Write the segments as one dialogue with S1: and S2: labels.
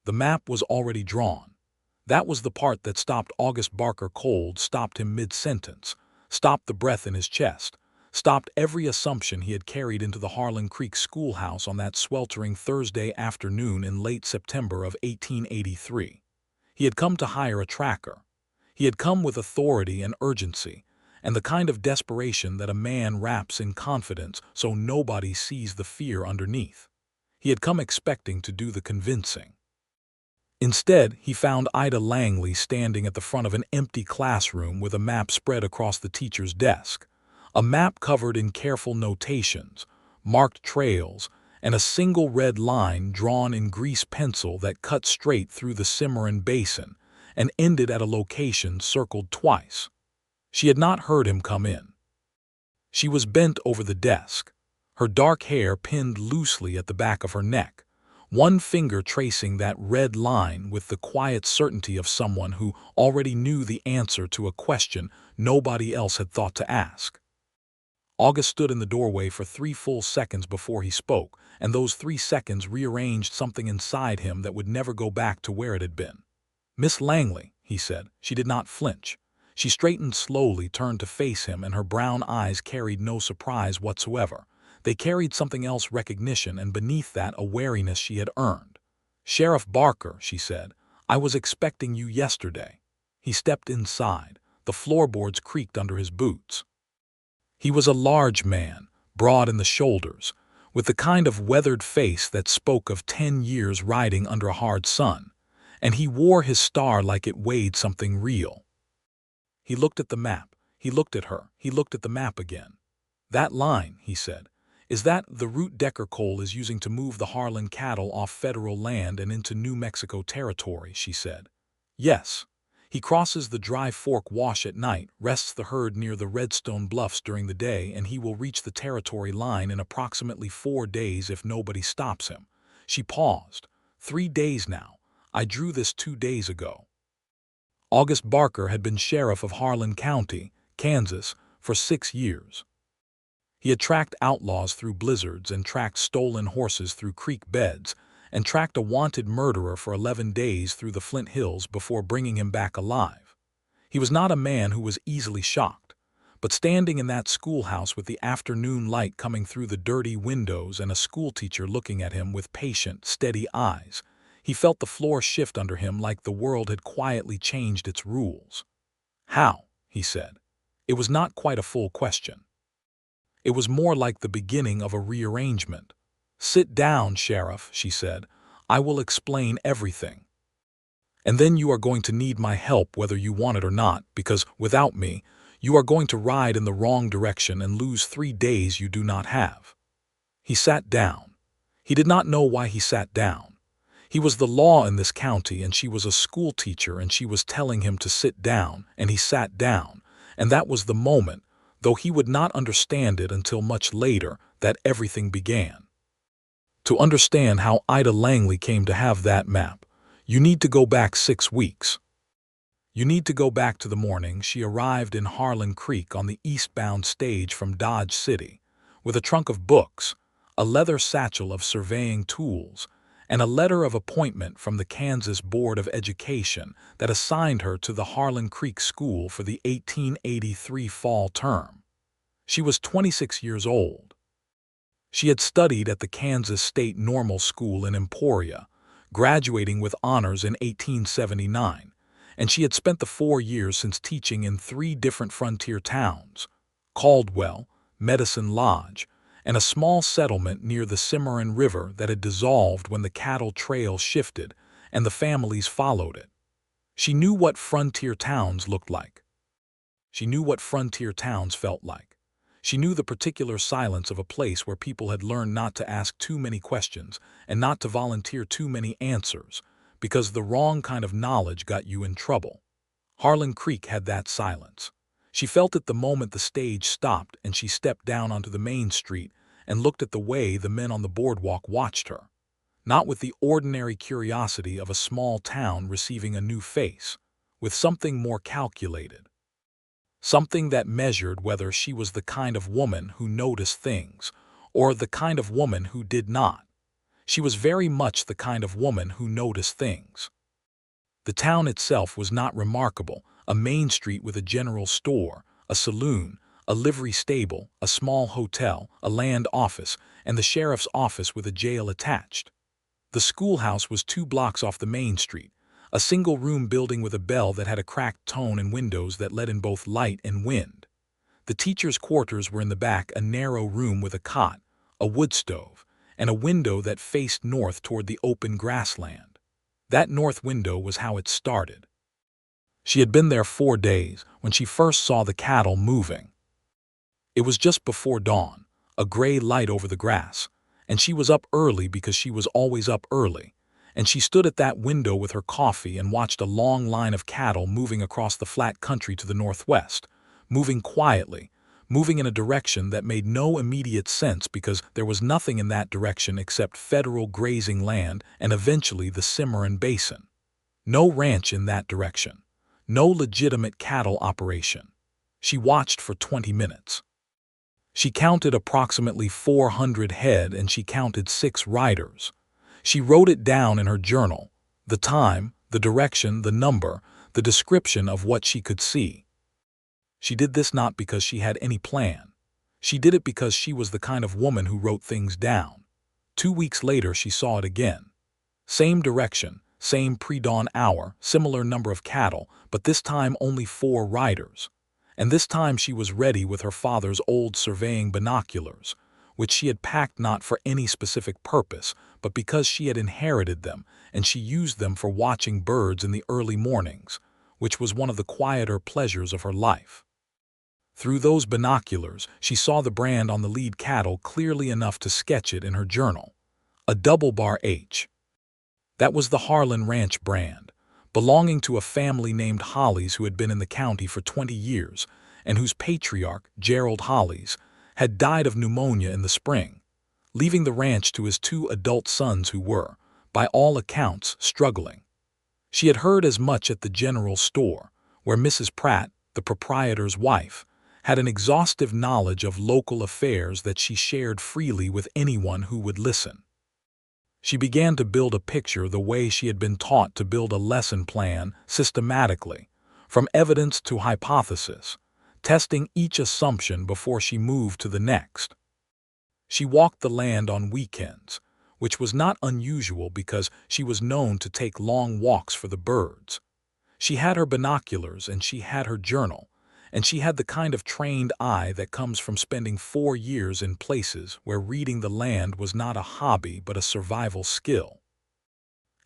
S1: The map was already drawn. That was the part that stopped August Barker cold, stopped him mid-sentence, stopped the breath in his chest, stopped every assumption he had carried into the Harlan Creek schoolhouse on that sweltering Thursday afternoon in late September of 1883. He had come to hire a tracker. He had come with authority and urgency, and the kind of desperation that a man wraps in confidence so nobody sees the fear underneath. He had come expecting to do the convincing. Instead, he found Ida Langley standing at the front of an empty classroom with a map spread across the teacher's desk, a map covered in careful notations, marked trails, and a single red line drawn in grease pencil that cut straight through the Cimarron basin and ended at a location circled twice. She had not heard him come in. She was bent over the desk, her dark hair pinned loosely at the back of her neck, one finger tracing that red line with the quiet certainty of someone who already knew the answer to a question nobody else had thought to ask. August stood in the doorway for 3 full seconds before he spoke, and those 3 seconds rearranged something inside him that would never go back to where it had been. "Miss Langley," he said. She did not flinch. She straightened slowly, turned to face him, and her brown eyes carried no surprise whatsoever. They carried something else, recognition, and beneath that a wariness she had earned. "Sheriff Barker," she said, "I was expecting you yesterday." He stepped inside. The floorboards creaked under his boots. He was a large man, broad in the shoulders, with the kind of weathered face that spoke of 10 years riding under a hard sun, and he wore his star like it weighed something real. He looked at the map. He looked at her. He looked at the map again. "That line," he said, "is that the route Decker Cole is using to move the Harlan cattle off federal land and into New Mexico territory," she said. "Yes. He crosses the Dry Fork Wash at night, rests the herd near the Redstone Bluffs during the day, and he will reach the territory line in approximately 4 days if nobody stops him." She paused. 3 days now. I drew this 2 days ago." August Barker had been sheriff of Harlan County, Kansas, for 6 years. He had tracked outlaws through blizzards and tracked stolen horses through creek beds and tracked a wanted murderer for 11 days through the Flint Hills before bringing him back alive. He was not a man who was easily shocked, but standing in that schoolhouse with the afternoon light coming through the dirty windows and a schoolteacher looking at him with patient, steady eyes, he felt the floor shift under him like the world had quietly changed its rules. "How?" he said. It was not quite a full question. It was more like the beginning of a rearrangement. "Sit down, Sheriff," she said. "I will explain everything. And then you are going to need my help whether you want it or not, because without me, you are going to ride in the wrong direction and lose 3 days you do not have." He sat down. He did not know why he sat down. He was the law in this county, and she was a school teacher, and she was telling him to sit down, and he sat down, and that was the moment, though he would not understand it until much later, that everything began. To understand how Ida Langley came to have that map, you need to go back 6 weeks. You need to go back to the morning she arrived in Harlan Creek on the eastbound stage from Dodge City, with a trunk of books, a leather satchel of surveying tools, and a letter of appointment from the Kansas Board of Education that assigned her to the Harlan Creek School for the 1883 fall term. She was 26 years old. She had studied at the Kansas State Normal School in Emporia, graduating with honors in 1879, and she had spent the 4 years since teaching in 3 different frontier towns: Caldwell, Medicine Lodge, and a small settlement near the Cimarron River that had dissolved when the cattle trail shifted and the families followed it. She knew what frontier towns looked like. She knew what frontier towns felt like. She knew the particular silence of a place where people had learned not to ask too many questions and not to volunteer too many answers, because the wrong kind of knowledge got you in trouble. Harlan Creek had that silence. She felt it the moment the stage stopped and she stepped down onto the main street and looked at the way the men on the boardwalk watched her, not with the ordinary curiosity of a small town receiving a new face, with something more calculated. Something that measured whether she was the kind of woman who noticed things or the kind of woman who did not. She was very much the kind of woman who noticed things. The town itself was not remarkable: a main street with a general store, a saloon, a livery stable, a small hotel, a land office, and the sheriff's office with a jail attached. The schoolhouse was 2 blocks off the main street, a single-room building with a bell that had a cracked tone and windows that let in both light and wind. The teachers' quarters were in the back, a narrow room with a cot, a wood stove, and a window that faced north toward the open grassland. That north window was how it started. She had been there 4 days when she first saw the cattle moving. It was just before dawn, a gray light over the grass, and she was up early because she was always up early, and she stood at that window with her coffee and watched a long line of cattle moving across the flat country to the northwest, moving quietly, moving in a direction that made no immediate sense because there was nothing in that direction except federal grazing land and eventually the Cimarron basin. No ranch in that direction. No legitimate cattle operation. She watched for 20 minutes. She counted approximately 400 head and she counted 6 riders. She wrote it down in her journal: the time, the direction, the number, the description of what she could see. She did this not because she had any plan. She did it because she was the kind of woman who wrote things down. 2 weeks later she saw it again. Same direction, same pre-dawn hour, similar number of cattle, but this time only 4 riders. And this time she was ready with her father's old surveying binoculars, which she had packed not for any specific purpose, but because she had inherited them, and she used them for watching birds in the early mornings, which was one of the quieter pleasures of her life. Through those binoculars, she saw the brand on the lead cattle clearly enough to sketch it in her journal: a double-bar H. That was the Harlan Ranch brand, belonging to a family named Hollies who had been in the county for 20 years and whose patriarch, Gerald Hollies, had died of pneumonia in the spring, leaving the ranch to his 2 adult sons who were, by all accounts, struggling. She had heard as much at the general store, where Mrs. Pratt, the proprietor's wife, had an exhaustive knowledge of local affairs that she shared freely with anyone who would listen. She began to build a picture the way she had been taught to build a lesson plan, systematically, from evidence to hypothesis, testing each assumption before she moved to the next. She walked the land on weekends, which was not unusual because she was known to take long walks for the birds. She had her binoculars and she had her journal, and she had the kind of trained eye that comes from spending 4 years in places where reading the land was not a hobby but a survival skill.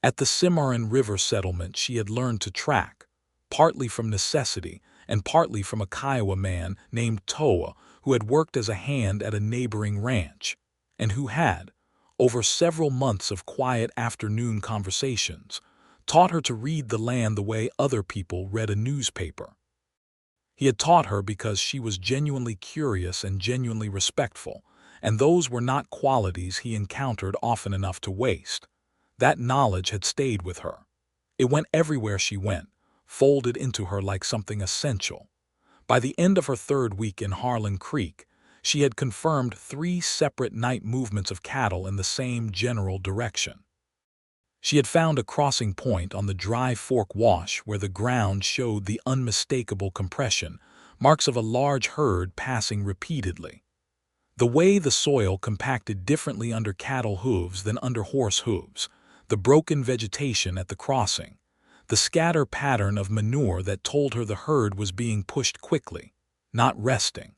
S1: At the Cimarron River settlement she had learned to track, partly from necessity and partly from a Kiowa man named Toa who had worked as a hand at a neighboring ranch, and who had, over several months of quiet afternoon conversations, taught her to read the land the way other people read a newspaper. He had taught her because she was genuinely curious and genuinely respectful, and those were not qualities he encountered often enough to waste. That knowledge had stayed with her. It went everywhere she went, folded into her like something essential. By the end of her 3rd week in Harlan Creek, she had confirmed 3 separate night movements of cattle in the same general direction. She had found a crossing point on the Dry Fork Wash where the ground showed the unmistakable compression, marks of a large herd passing repeatedly. The way the soil compacted differently under cattle hooves than under horse hooves, the broken vegetation at the crossing, the scatter pattern of manure that told her the herd was being pushed quickly, not resting.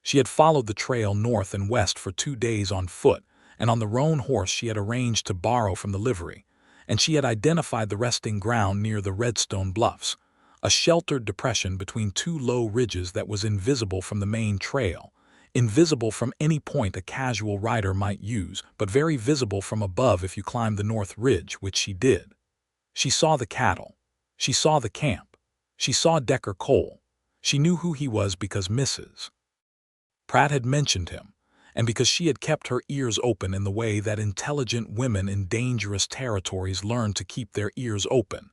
S1: She had followed the trail north and west for 2 days on foot, and on the roan horse she had arranged to borrow from the livery, and she had identified the resting ground near the Redstone Bluffs, a sheltered depression between 2 low ridges that was invisible from the main trail, invisible from any point a casual rider might use, but very visible from above if you climbed the North Ridge, which she did. She saw the cattle. She saw the camp. She saw Decker Cole. She knew who he was because Mrs. Pratt had mentioned him, and because she had kept her ears open in the way that intelligent women in dangerous territories learn to keep their ears open,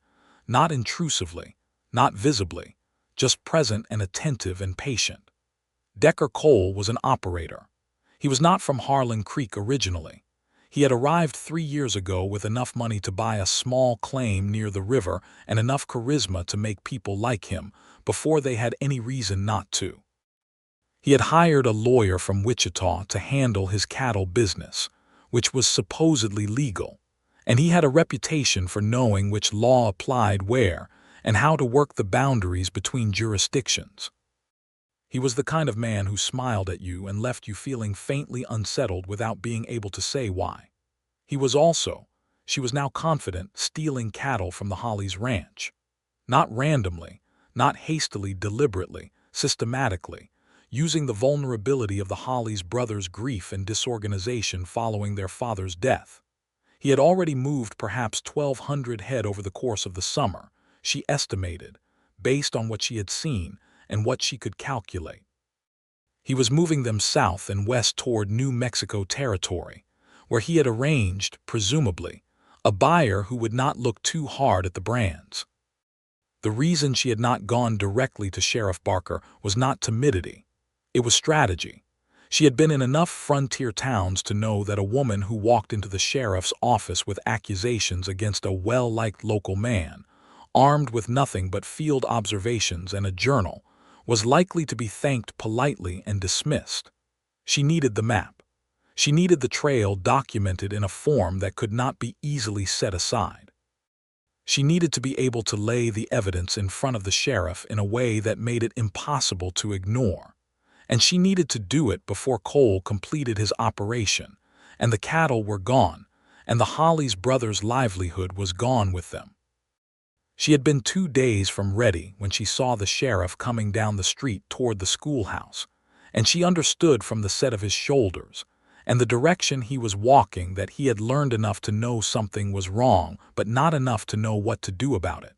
S1: not intrusively, not visibly, just present and attentive and patient. Decker Cole was an operator. He was not from Harlan Creek originally. He had arrived 3 years ago with enough money to buy a small claim near the river and enough charisma to make people like him before they had any reason not to. He had hired a lawyer from Wichita to handle his cattle business, which was supposedly legal, and he had a reputation for knowing which law applied where and how to work the boundaries between jurisdictions. He was the kind of man who smiled at you and left you feeling faintly unsettled without being able to say why. He was also, she was now confident, stealing cattle from the Hollies ranch. Not randomly, not hastily, deliberately, systematically, using the vulnerability of the Hollies brothers' grief and disorganization following their father's death. He had already moved perhaps 1,200 head over the course of the summer, she estimated, based on what she had seen and what she could calculate. He was moving them south and west toward New Mexico territory, where he had arranged, presumably, a buyer who would not look too hard at the brands. The reason she had not gone directly to Sheriff Barker was not timidity. It was strategy. She had been in enough frontier towns to know that a woman who walked into the sheriff's office with accusations against a well-liked local man, armed with nothing but field observations and a journal, was likely to be thanked politely and dismissed. She needed the map. She needed the trail documented in a form that could not be easily set aside. She needed to be able to lay the evidence in front of the sheriff in a way that made it impossible to ignore. And she needed to do it before Cole completed his operation, and the cattle were gone, and the Hollies brothers' livelihood was gone with them. She had been 2 days from ready when she saw the sheriff coming down the street toward the schoolhouse, and she understood from the set of his shoulders and the direction he was walking that he had learned enough to know something was wrong, but not enough to know what to do about it.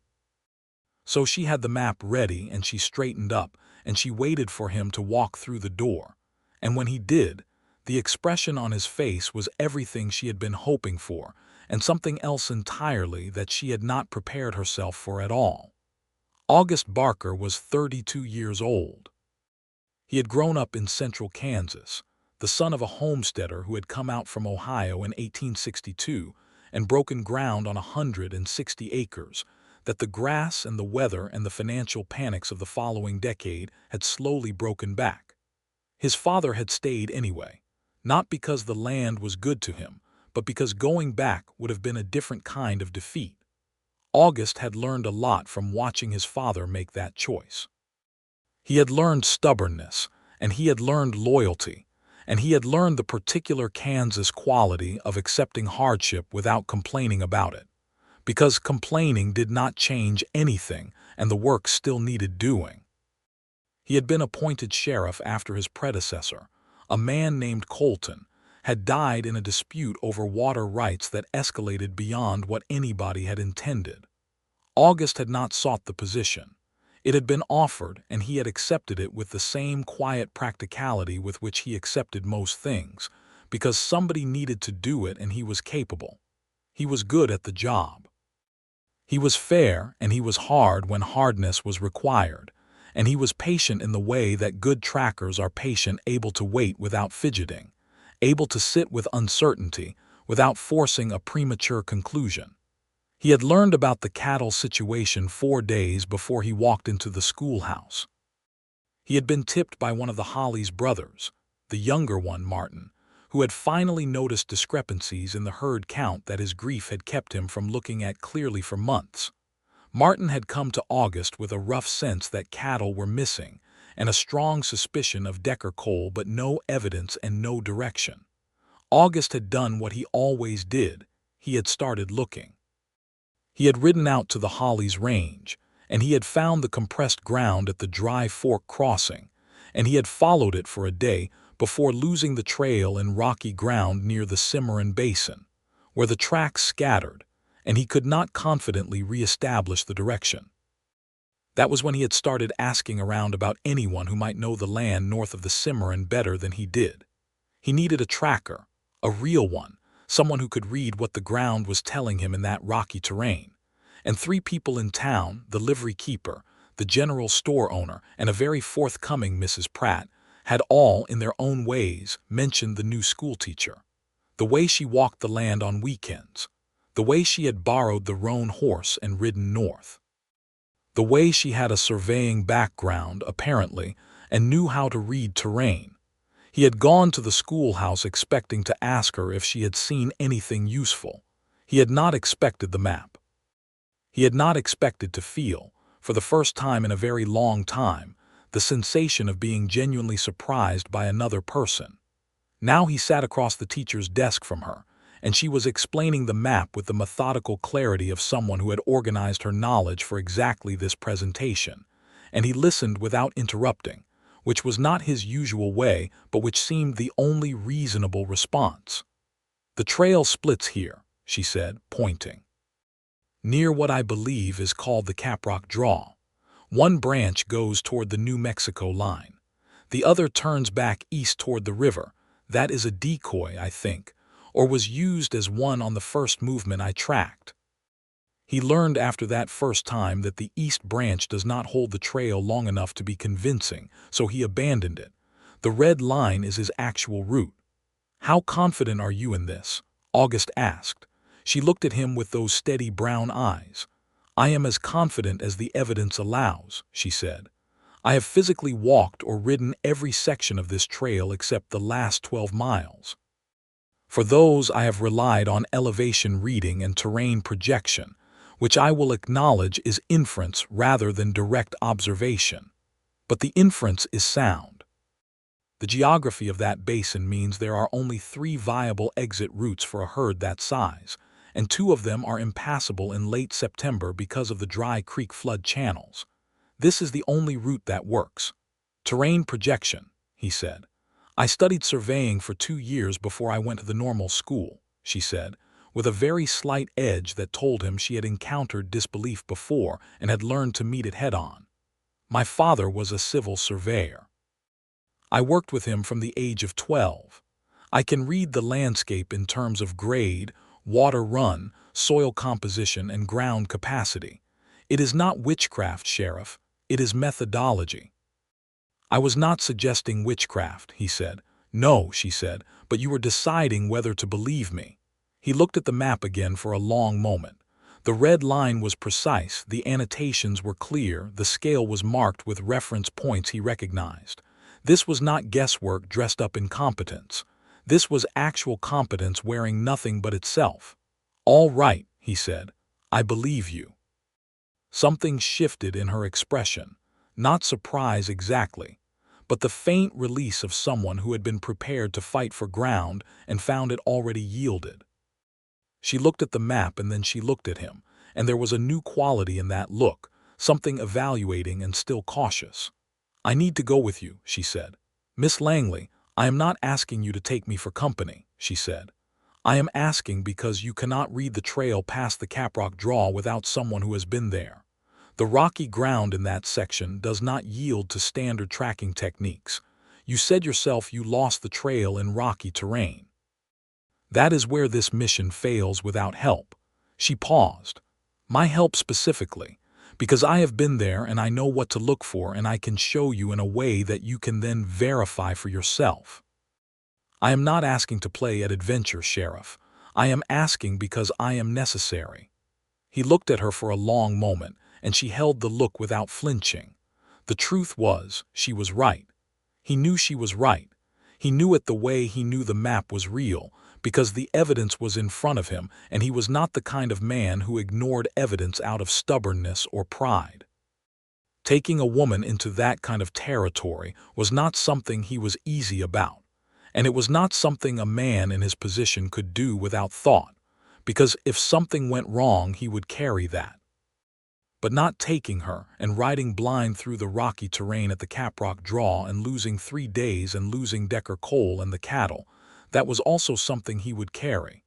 S1: So she had the map ready, and she straightened up, and she waited for him to walk through the door. And when he did, the expression on his face was everything she had been hoping for, and something else entirely that she had not prepared herself for at all. August Barker was 32 years old. He had grown up in central Kansas, the son of a homesteader who had come out from Ohio in 1862 and broken ground on 160 acres, that the grass and the weather and the financial panics of the following decade had slowly broken back. His father had stayed anyway, not because the land was good to him, but because going back would have been a different kind of defeat. August had learned a lot from watching his father make that choice. He had learned stubbornness, and he had learned loyalty, and he had learned the particular Kansas quality of accepting hardship without complaining about it, because complaining did not change anything and the work still needed doing. He had been appointed sheriff after his predecessor, a man named Colton, had died in a dispute over water rights that escalated beyond what anybody had intended. August had not sought the position. It had been offered, and he had accepted it with the same quiet practicality with which he accepted most things, because somebody needed to do it and he was capable. He was good at the job. He was fair, and he was hard when hardness was required, and he was patient in the way that good trackers are patient, able to wait without fidgeting, able to sit with uncertainty without forcing a premature conclusion. He had learned about the cattle situation 4 days before he walked into the schoolhouse. He had been tipped by one of the Hollies brothers, the younger one, Martin, who had finally noticed discrepancies in the herd count that his grief had kept him from looking at clearly for months. Martin had come to August with a rough sense that cattle were missing and a strong suspicion of Decker Cole, but no evidence and no direction. August had done what he always did. He had started looking. He had ridden out to the Hollies range, and he had found the compressed ground at the Dry Fork crossing, and he had followed it for a day before losing the trail in rocky ground near the Cimarron basin, where the tracks scattered, and he could not confidently re-establish the direction. That was when he had started asking around about anyone who might know the land north of the Cimarron better than he did. He needed a tracker, a real one, someone who could read what the ground was telling him in that rocky terrain. And 3 people in town, the livery keeper, the general store owner, and a very forthcoming Mrs. Pratt, had all, in their own ways, mentioned the new schoolteacher. The way she walked the land on weekends. The way she had borrowed the roan horse and ridden north. The way she had a surveying background, apparently, and knew how to read terrain. He had gone to the schoolhouse expecting to ask her if she had seen anything useful. He had not expected the map. He had not expected to feel, for the first time in a very long time, the sensation of being genuinely surprised by another person. Now he sat across the teacher's desk from her, and she was explaining the map with the methodical clarity of someone who had organized her knowledge for exactly this presentation, and he listened without interrupting, which was not his usual way, but which seemed the only reasonable response. "The trail splits here," she said, pointing. "Near what I believe is called the Caprock Draw. One branch goes toward the New Mexico line. The other turns back east toward the river. That is a decoy, I think, or was used as one on the first movement I tracked." He learned after that first time that the east branch does not hold the trail long enough to be convincing, so he abandoned it. The red line is his actual route. "How confident are you in this?" August asked. She looked at him with those steady brown eyes. "I am as confident as the evidence allows," she said. "I have physically walked or ridden every section of this trail except the last 12 miles. For those I have relied on elevation reading and terrain projection, which I will acknowledge is inference rather than direct observation. But the inference is sound. The geography of that basin means there are only 3 viable exit routes for a herd that size, and 2 of them are impassable in late September because of the dry creek flood channels. This is the only route that works." "Terrain projection," he said. "I studied surveying for 2 years before I went to the normal school," she said, with a very slight edge that told him she had encountered disbelief before and had learned to meet it head-on. "My father was a civil surveyor. I worked with him from the age of 12. I can read the landscape in terms of grade, water run, soil composition, and ground capacity. It is not witchcraft, Sheriff. It is methodology." "I was not suggesting witchcraft," he said. "No," she said, "but you were deciding whether to believe me." He looked at the map again for a long moment. The red line was precise, the annotations were clear, the scale was marked with reference points he recognized. This was not guesswork dressed up in competence. This was actual competence wearing nothing but itself. "All right," he said. "I believe you." Something shifted in her expression. Not surprise exactly, but the faint release of someone who had been prepared to fight for ground and found it already yielded. She looked at the map and then she looked at him, and there was a new quality in that look, something evaluating and still cautious. "I need to go with you," she said. "Miss Langley, I am not asking you to take me for company," she said. "I am asking because you cannot read the trail past the Caprock Draw without someone who has been there. The rocky ground in that section does not yield to standard tracking techniques. You said yourself you lost the trail in rocky terrain. That is where this mission fails without help." She paused. "My help specifically, because I have been there and I know what to look for and I can show you in a way that you can then verify for yourself. I am not asking to play at adventure, Sheriff. I am asking because I am necessary." He looked at her for a long moment, and she held the look without flinching. The truth was, she was right. He knew she was right. He knew it the way he knew the map was real, because the evidence was in front of him, and he was not the kind of man who ignored evidence out of stubbornness or pride. Taking a woman into that kind of territory was not something he was easy about, and it was not something a man in his position could do without thought, because if something went wrong he would carry that. But not taking her and riding blind through the rocky terrain at the Caprock Draw and losing 3 days and losing Decker Cole and the cattle, that was also something he would carry.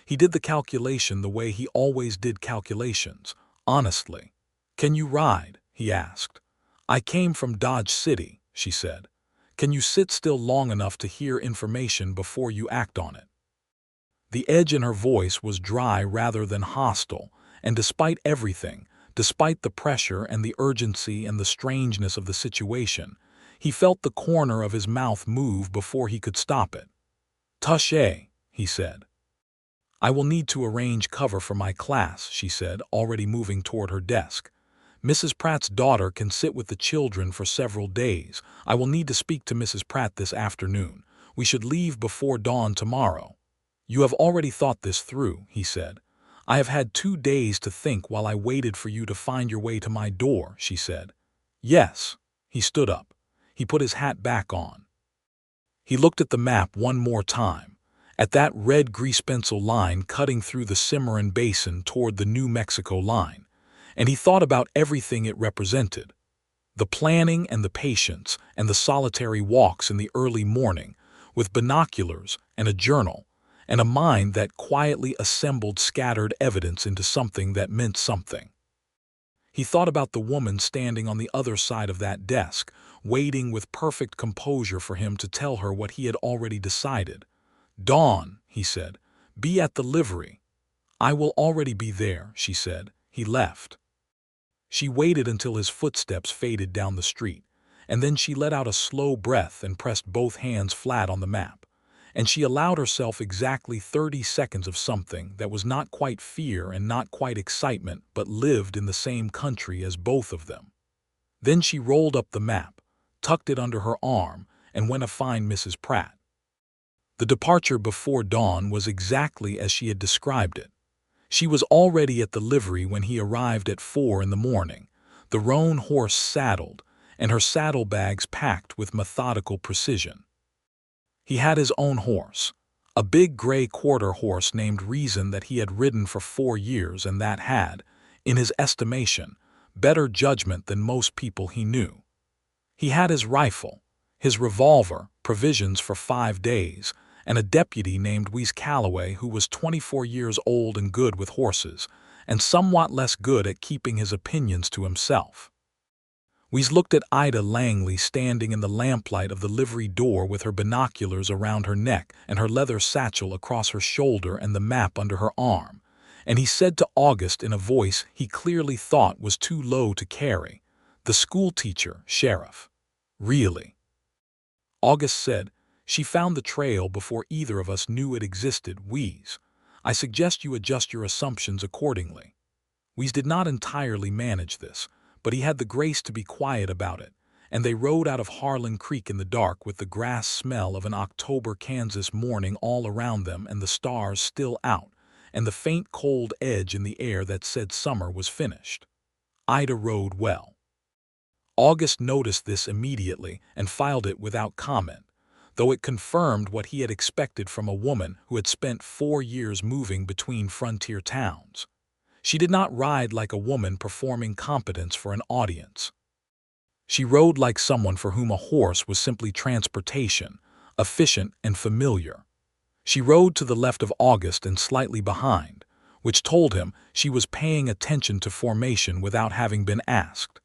S1: He did the calculation the way he always did calculations, honestly. "Can you ride?" he asked. "I came from Dodge City," she said. "Can you sit still long enough to hear information before you act on it?" The edge in her voice was dry rather than hostile, and despite everything, despite the pressure and the urgency and the strangeness of the situation, he felt the corner of his mouth move before he could stop it. "Touché," he said. I will need to arrange cover for my class, she said, already moving toward her desk. Mrs. Pratt's daughter can sit with the children for several days. I will need to speak to Mrs. Pratt this afternoon. We should leave before dawn tomorrow. You have already thought this through, he said. I have had 2 days to think while I waited for you to find your way to my door, she said. Yes. He stood up. He put his hat back on. He looked at the map one more time, at that red grease pencil line cutting through the Cimarron basin toward the New Mexico line, and he thought about everything it represented. The planning and the patience and the solitary walks in the early morning, with binoculars and a journal, and a mind that quietly assembled scattered evidence into something that meant something. He thought about the woman standing on the other side of that desk, waiting with perfect composure for him to tell her what he had already decided. Dawn, he said, be at the livery. I will already be there, she said. He left. She waited until his footsteps faded down the street, and then she let out a slow breath and pressed both hands flat on the map. And she allowed herself exactly 30 seconds of something that was not quite fear and not quite excitement, but lived in the same country as both of them. Then she rolled up the map, tucked it under her arm, and went to find Mrs. Pratt. The departure before dawn was exactly as she had described it. She was already at the livery when he arrived at 4 in the morning, the roan horse saddled, and her saddlebags packed with methodical precision. He had his own horse, a big gray quarter horse named Reason that he had ridden for 4 years and that had, in his estimation, better judgment than most people he knew. He had his rifle, his revolver, provisions for 5 days, and a deputy named Wes Calloway who was 24 years old and good with horses, and somewhat less good at keeping his opinions to himself. Wes looked at Ida Langley standing in the lamplight of the livery door with her binoculars around her neck and her leather satchel across her shoulder and the map under her arm, and he said to August in a voice he clearly thought was too low to carry, "The schoolteacher, Sheriff." "Really?" August said, "She found the trail before either of us knew it existed, Wes. I suggest you adjust your assumptions accordingly." Wes did not entirely manage this, but he had the grace to be quiet about it, and they rode out of Harlan Creek in the dark with the grass smell of an October Kansas morning all around them and the stars still out, and the faint cold edge in the air that said summer was finished. Ida rode well. August noticed this immediately and filed it without comment, though it confirmed what he had expected from a woman who had spent 4 years moving between frontier towns. She did not ride like a woman performing competence for an audience. She rode like someone for whom a horse was simply transportation, efficient and familiar. She rode to the left of August and slightly behind, which told him she was paying attention to formation without having been asked.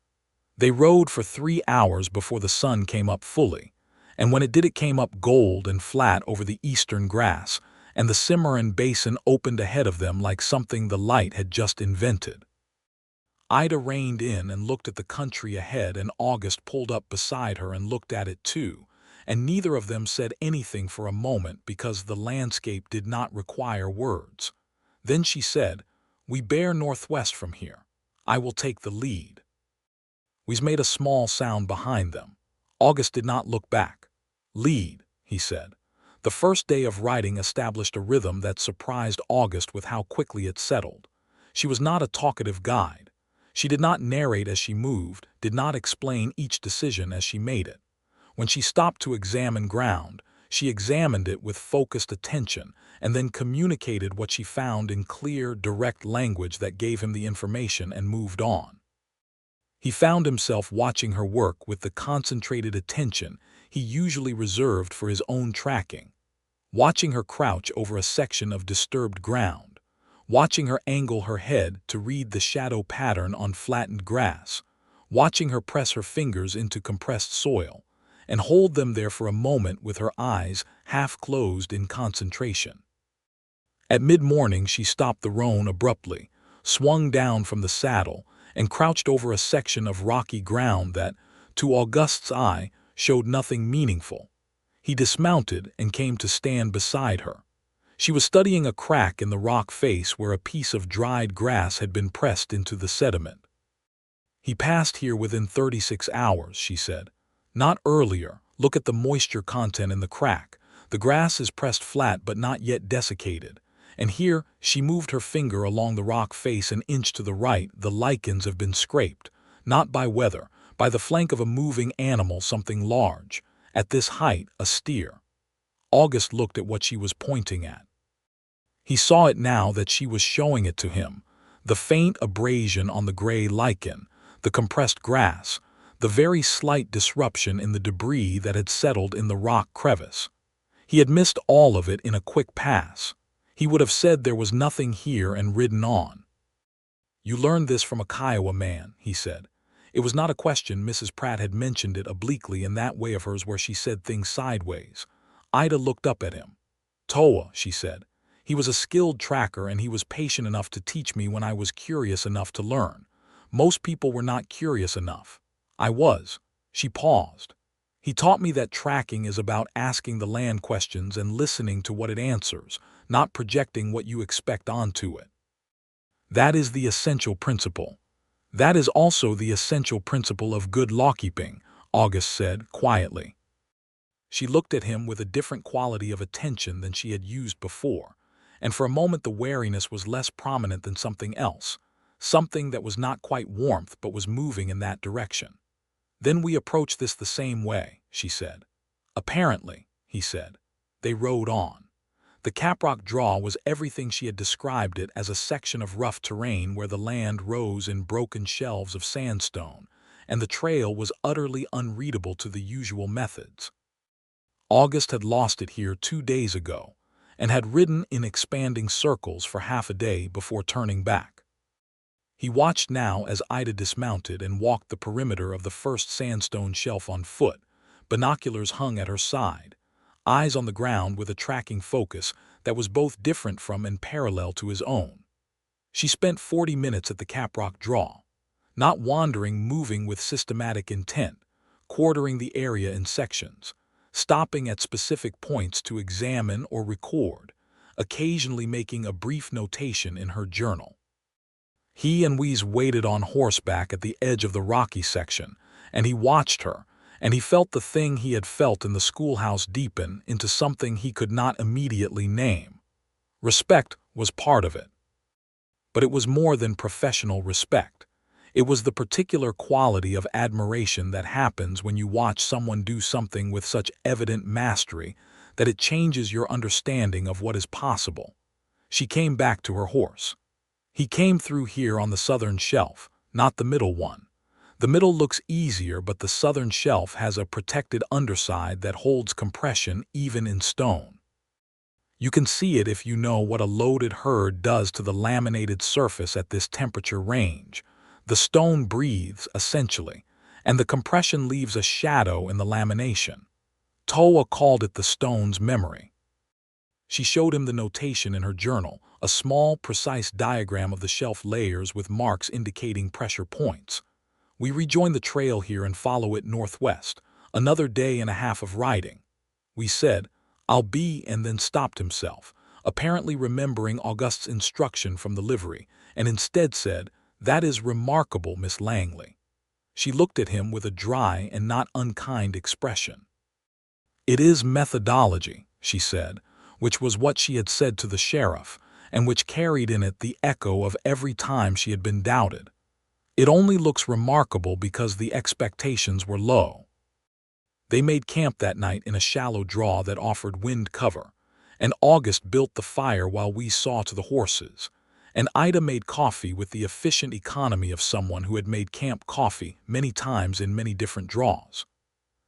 S1: They rode for 3 hours before the sun came up fully, and when it did it came up gold and flat over the eastern grass, and the Cimarron basin opened ahead of them like something the light had just invented. Ida reined in and looked at the country ahead, and August pulled up beside her and looked at it too, and neither of them said anything for a moment because the landscape did not require words. Then she said, "We bear northwest from here. I will take the lead." We made a small sound behind them. August did not look back. "Lead," he said. The first day of riding established a rhythm that surprised August with how quickly it settled. She was not a talkative guide. She did not narrate as she moved, did not explain each decision as she made it. When she stopped to examine ground, she examined it with focused attention and then communicated what she found in clear, direct language that gave him the information and moved on. He found himself watching her work with the concentrated attention he usually reserved for his own tracking, watching her crouch over a section of disturbed ground, watching her angle her head to read the shadow pattern on flattened grass, watching her press her fingers into compressed soil, and hold them there for a moment with her eyes half closed in concentration. At mid-morning she stopped the roan abruptly, swung down from the saddle, and crouched over a section of rocky ground that, to August's eye, showed nothing meaningful. He dismounted and came to stand beside her. She was studying a crack in the rock face where a piece of dried grass had been pressed into the sediment. "He passed here within 36 hours, she said. "Not earlier. Look at the moisture content in the crack. The grass is pressed flat but not yet desiccated. And here," she moved her finger along the rock face an inch to the right, "the lichens have been scraped. Not by weather, by the flank of a moving animal, something large. At this height, a steer." August looked at what she was pointing at. He saw it now that she was showing it to him. The faint abrasion on the gray lichen, the compressed grass, the very slight disruption in the debris that had settled in the rock crevice. He had missed all of it in a quick pass. He would have said there was nothing here and ridden on. "You learned this from a Kiowa man," he said. It was not a question. Mrs. Pratt had mentioned it obliquely in that way of hers where she said things sideways. Ida looked up at him. "Toa," she said. "He was a skilled tracker and he was patient enough to teach me when I was curious enough to learn. Most people were not curious enough. I was." She paused. "He taught me that tracking is about asking the land questions and listening to what it answers, not projecting what you expect onto it. That is the essential principle. That is also the essential principle of good lawkeeping," August said quietly. She looked at him with a different quality of attention than she had used before, and for a moment the wariness was less prominent than something else, something that was not quite warmth but was moving in that direction. "Then we approach this the same way," she said. "Apparently," he said. They rode on. The Caprock Draw was everything she had described it as, a section of rough terrain where the land rose in broken shelves of sandstone, and the trail was utterly unreadable to the usual methods. August had lost it here 2 days ago, and had ridden in expanding circles for half a day before turning back. He watched now as Ida dismounted and walked the perimeter of the first sandstone shelf on foot, binoculars hung at her side, eyes on the ground with a tracking focus that was both different from and parallel to his own. She spent 40 minutes at the Caprock Draw, not wandering, moving with systematic intent, quartering the area in sections, stopping at specific points to examine or record, occasionally making a brief notation in her journal. He and Weeze waited on horseback at the edge of the rocky section, and he watched her, and he felt the thing he had felt in the schoolhouse deepen into something he could not immediately name. Respect was part of it. But it was more than professional respect. It was the particular quality of admiration that happens when you watch someone do something with such evident mastery that it changes your understanding of what is possible. She came back to her horse. "He came through here on the southern shelf, not the middle one. The middle looks easier, but the southern shelf has a protected underside that holds compression even in stone. You can see it if you know what a loaded herd does to the laminated surface at this temperature range. The stone breathes, essentially, and the compression leaves a shadow in the lamination. Toa called it the stone's memory." She showed him the notation in her journal, a small, precise diagram of the shelf layers with marks indicating pressure points. "We rejoin the trail here and follow it northwest, another day and a half of riding." We said, "I'll be," and then stopped himself, apparently remembering August's instruction from the livery, and instead said, "That is remarkable, Miss Langley." She looked at him with a dry and not unkind expression. "It is methodology," she said, which was what she had said to the sheriff, and which carried in it the echo of every time she had been doubted. "It only looks remarkable because the expectations were low." They made camp that night in a shallow draw that offered wind cover, and August built the fire while we saw to the horses, and Ida made coffee with the efficient economy of someone who had made camp coffee many times in many different draws.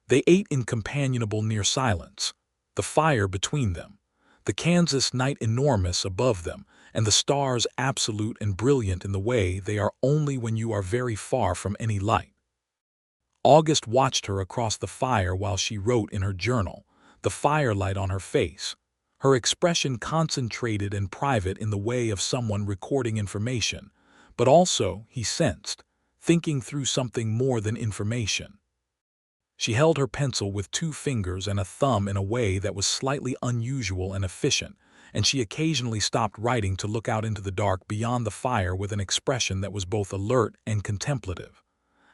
S1: They ate in companionable near silence, the fire between them, the Kansas night enormous above them, and the stars absolute and brilliant in the way they are only when you are very far from any light. August watched her across the fire while she wrote in her journal, the firelight on her face, her expression concentrated and private in the way of someone recording information, but also, he sensed, thinking through something more than information. She held her pencil with 2 fingers and a thumb in a way that was slightly unusual and efficient, and she occasionally stopped writing to look out into the dark beyond the fire with an expression that was both alert and contemplative.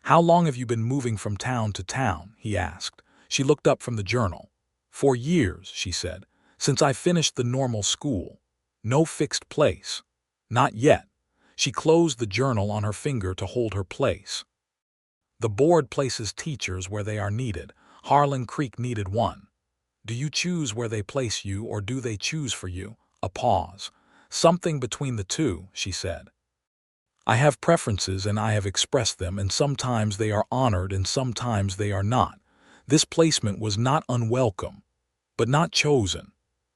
S1: "How long have you been moving from town to town?" he asked. She looked up from the journal. "For years," she said, "since I finished the normal school. No fixed place." "Not yet." She closed the journal on her finger to hold her place. "The board places teachers where they are needed. Harlan Creek needed one. Do you choose where they place you, or do they choose for you?" A pause. "Something between the two," she said. "I have preferences and I have expressed them, and sometimes they are honored and sometimes they are not. This placement was not unwelcome, but not chosen."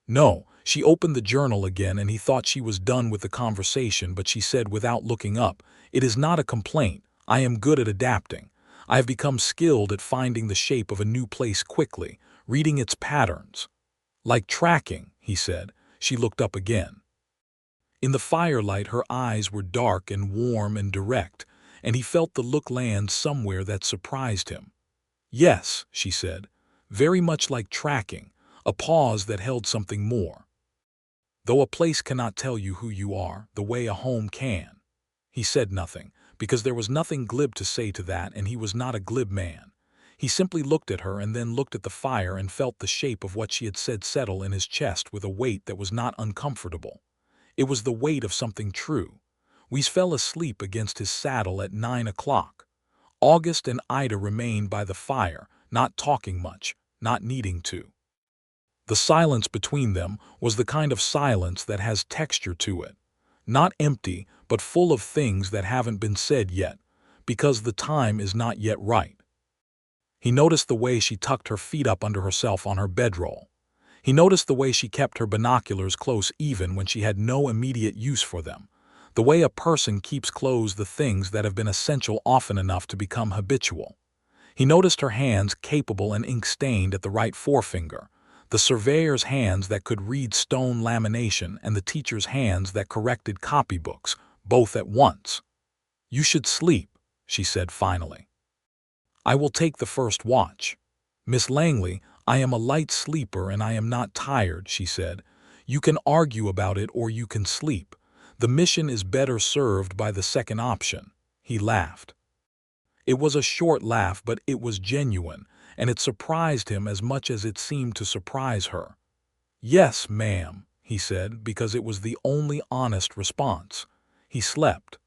S1: "No." She opened the journal again and he thought she was done with the conversation, but she said without looking up, "It is not a complaint. I am good at adapting. I have become skilled at finding the shape of a new place quickly, reading its patterns." "Like tracking," he said. She looked up again. In the firelight her eyes were dark and warm and direct, and he felt the look land somewhere that surprised him. "Yes," she said, "very much like tracking," a pause that held something more. "Though a place cannot tell you who you are, the way a home can." He said nothing, because there was nothing glib to say to that, and he was not a glib man. He simply looked at her and then looked at the fire and felt the shape of what she had said settle in his chest with a weight that was not uncomfortable. It was the weight of something true. We fell asleep against his saddle at 9 o'clock. August and Ida remained by the fire, not talking much, not needing to. The silence between them was the kind of silence that has texture to it. Not empty, but full of things that haven't been said yet, because the time is not yet right. He noticed the way she tucked her feet up under herself on her bedroll. He noticed the way she kept her binoculars close even when she had no immediate use for them. The way a person keeps close the things that have been essential often enough to become habitual. He noticed her hands capable and ink-stained at the right forefinger, the surveyor's hands that could read stone lamination and the teacher's hands that corrected copybooks, both at once. "You should sleep," she said finally. "I will take the first watch." "Miss Langley, I am a light sleeper and I am not tired," she said. "You can argue about it or you can sleep. The mission is better served by the second option." He laughed. It was a short laugh, but it was genuine, and it surprised him as much as it seemed to surprise her. "Yes, ma'am," he said, because it was the only honest response. He slept.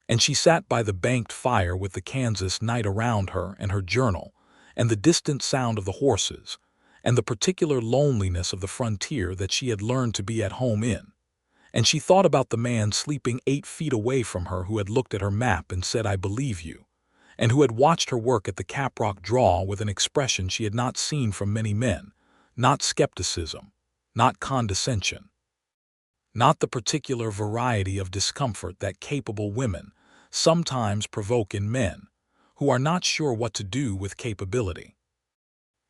S1: And she sat by the banked fire with the Kansas night around her and her journal, and the distant sound of the horses, and the particular loneliness of the frontier that she had learned to be at home in. And she thought about the man sleeping 8 feet away from her who had looked at her map and said, "I believe you," and who had watched her work at the Caprock draw with an expression she had not seen from many men, not skepticism, not condescension, not the particular variety of discomfort that capable women sometimes provoke in men who are not sure what to do with capability.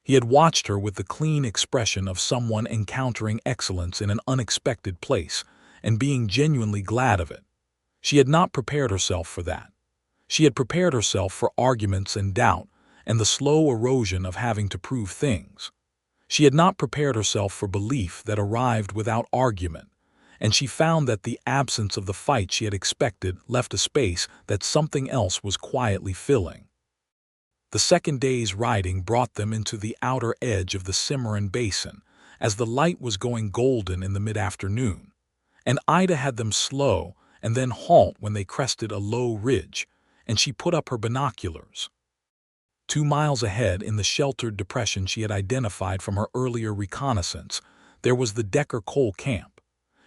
S1: He had watched her with the clean expression of someone encountering excellence in an unexpected place and being genuinely glad of it. She had not prepared herself for that. She had prepared herself for arguments and doubt and the slow erosion of having to prove things. She had not prepared herself for belief that arrived without argument, and she found that the absence of the fight she had expected left a space that something else was quietly filling. The second day's riding brought them into the outer edge of the Cimarron basin as the light was going golden in the mid-afternoon, and Ida had them slow and then halt when they crested a low ridge, and she put up her binoculars. 2 miles ahead, in the sheltered depression she had identified from her earlier reconnaissance, there was the Decker coal camp.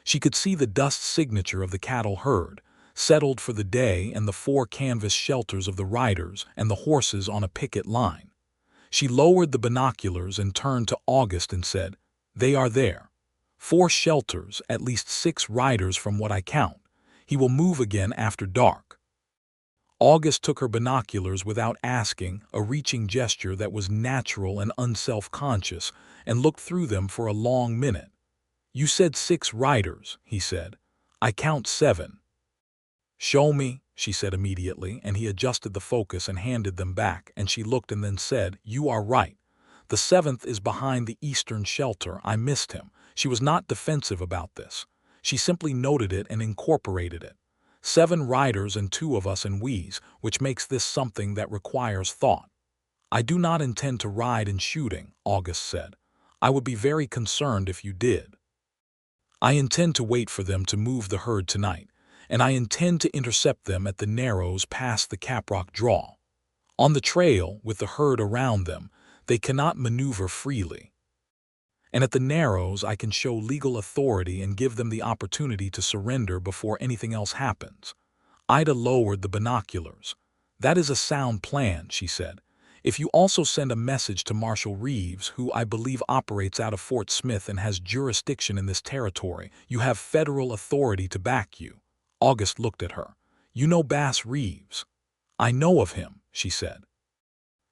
S1: She could see the dust signature of the cattle herd, settled for the day, and the 4 canvas shelters of the riders and the horses on a picket line. She lowered the binoculars and turned to August and said, "They are there. 4 shelters, at least 6 riders from what I count. He will move again after dark." August took her binoculars without asking, a reaching gesture that was natural and unself-conscious, and looked through them for a long minute. "You said 6 riders," he said. "I count 7. "Show me," she said immediately, and he adjusted the focus and handed them back, and she looked and then said, "You are right. The 7th is behind the eastern shelter. I missed him." She was not defensive about this. She simply noted it and incorporated it. 7 riders and 2 of us in wheeze, which makes this something that requires thought. I do not intend to ride in shooting, August said. I would be very concerned if you did. I intend to wait for them to move the herd tonight, and I intend to intercept them at the narrows past the Caprock draw. On the trail, with the herd around them, they cannot maneuver freely. And at the narrows, I can show legal authority and give them the opportunity to surrender before anything else happens. Ida lowered the binoculars. That is a sound plan, she said. If you also send a message to Marshal Reeves, who I believe operates out of Fort Smith and has jurisdiction in this territory, you have federal authority to back you. August looked at her. You know Bass Reeves. I know of him, she said.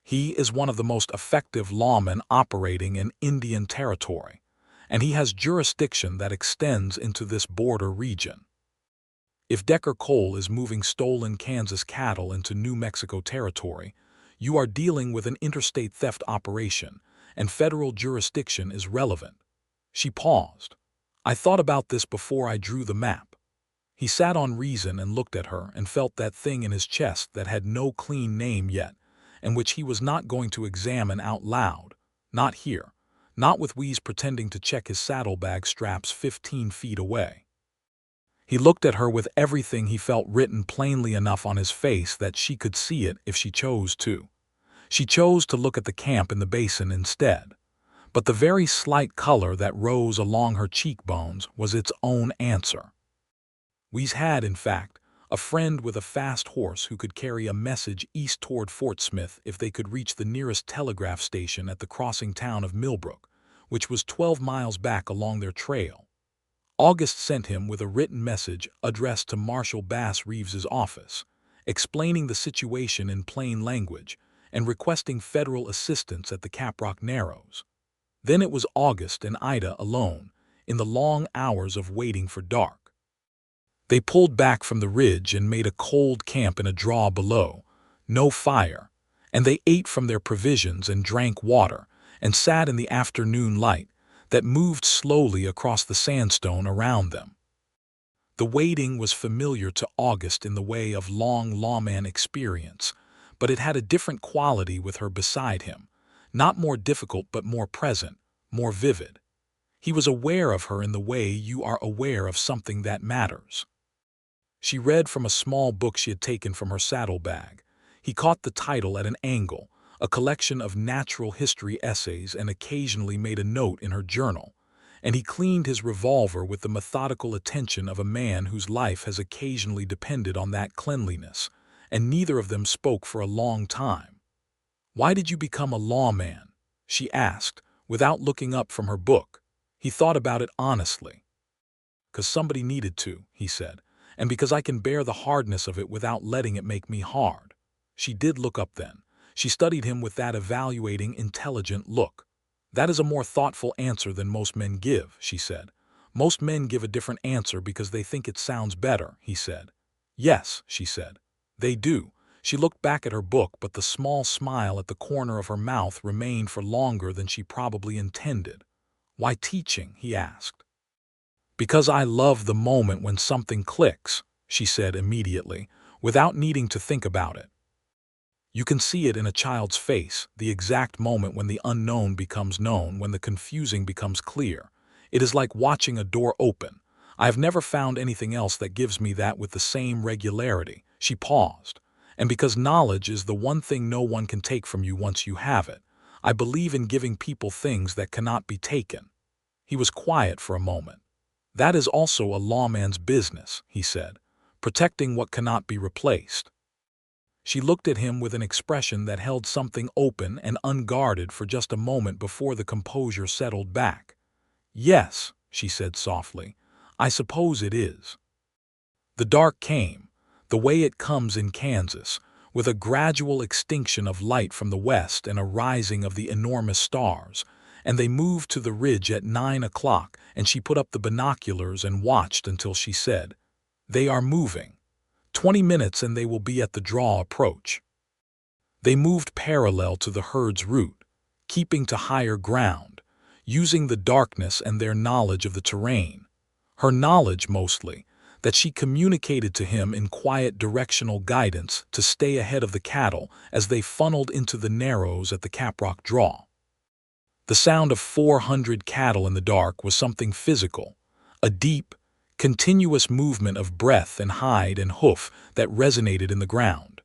S1: He is one of the most effective lawmen operating in Indian Territory, and he has jurisdiction that extends into this border region. If Decker Cole is moving stolen Kansas cattle into New Mexico Territory, you are dealing with an interstate theft operation, and federal jurisdiction is relevant. She paused. I thought about this before I drew the map. He sat on reason and looked at her and felt that thing in his chest that had no clean name yet, and which he was not going to examine out loud. Not here. Not with Wheeze pretending to check his saddlebag straps 15 feet away. He looked at her with everything he felt written plainly enough on his face that she could see it if she chose to. She chose to look at the camp in the basin instead. But the very slight color that rose along her cheekbones was its own answer. Wheeze had, in fact, a friend with a fast horse who could carry a message east toward Fort Smith if they could reach the nearest telegraph station at the crossing town of Millbrook, which was 12 miles back along their trail. August sent him with a written message addressed to Marshal Bass Reeves's office, explaining the situation in plain language and requesting federal assistance at the Caprock Narrows. Then it was August and Ida alone, in the long hours of waiting for dark. They pulled back from the ridge and made a cold camp in a draw below, no fire, and they ate from their provisions and drank water and sat in the afternoon light that moved slowly across the sandstone around them. The waiting was familiar to August in the way of long lawman experience, but it had a different quality with her beside him, not more difficult but more present, more vivid. He was aware of her in the way you are aware of something that matters. She read from a small book she had taken from her saddlebag. He caught the title at an angle, a collection of natural history essays, and occasionally made a note in her journal. And he cleaned his revolver with the methodical attention of a man whose life has occasionally depended on that cleanliness, and neither of them spoke for a long time. "Why did you become a lawman?" she asked, without looking up from her book. He thought about it honestly. "'Cause somebody needed to," he said. "And because I can bear the hardness of it without letting it make me hard." She did look up then. She studied him with that evaluating, intelligent look. "That is a more thoughtful answer than most men give," she said. "Most men give a different answer because they think it sounds better," he said. "Yes," she said. "They do." She looked back at her book, but the small smile at the corner of her mouth remained for longer than she probably intended. "Why teaching?" he asked. "Because I love the moment when something clicks," she said immediately, without needing to think about it. You can see it in a child's face, the exact moment when the unknown becomes known, when the confusing becomes clear. It is like watching a door open. I have never found anything else that gives me that with the same regularity. She paused. "And because knowledge is the one thing no one can take from you once you have it, I believe in giving people things that cannot be taken." He was quiet for a moment. "That is also a lawman's business," he said, "protecting what cannot be replaced." She looked at him with an expression that held something open and unguarded for just a moment before the composure settled back. "Yes," she said softly, "I suppose it is." The dark came, the way it comes in Kansas, with a gradual extinction of light from the west and a rising of the enormous stars, and they moved to the ridge at 9 o'clock, and she put up the binoculars and watched until she said, "They are moving. 20 minutes and they will be at the draw approach." They moved parallel to the herd's route, keeping to higher ground. using the darkness and their knowledge of the terrain. Her knowledge, mostly, that she communicated to him in quiet directional guidance to stay ahead of the cattle as they funneled into the narrows at the Caprock draw. The sound of 400 cattle in the dark was something physical, a deep, continuous movement of breath and hide and hoof that resonated in the ground.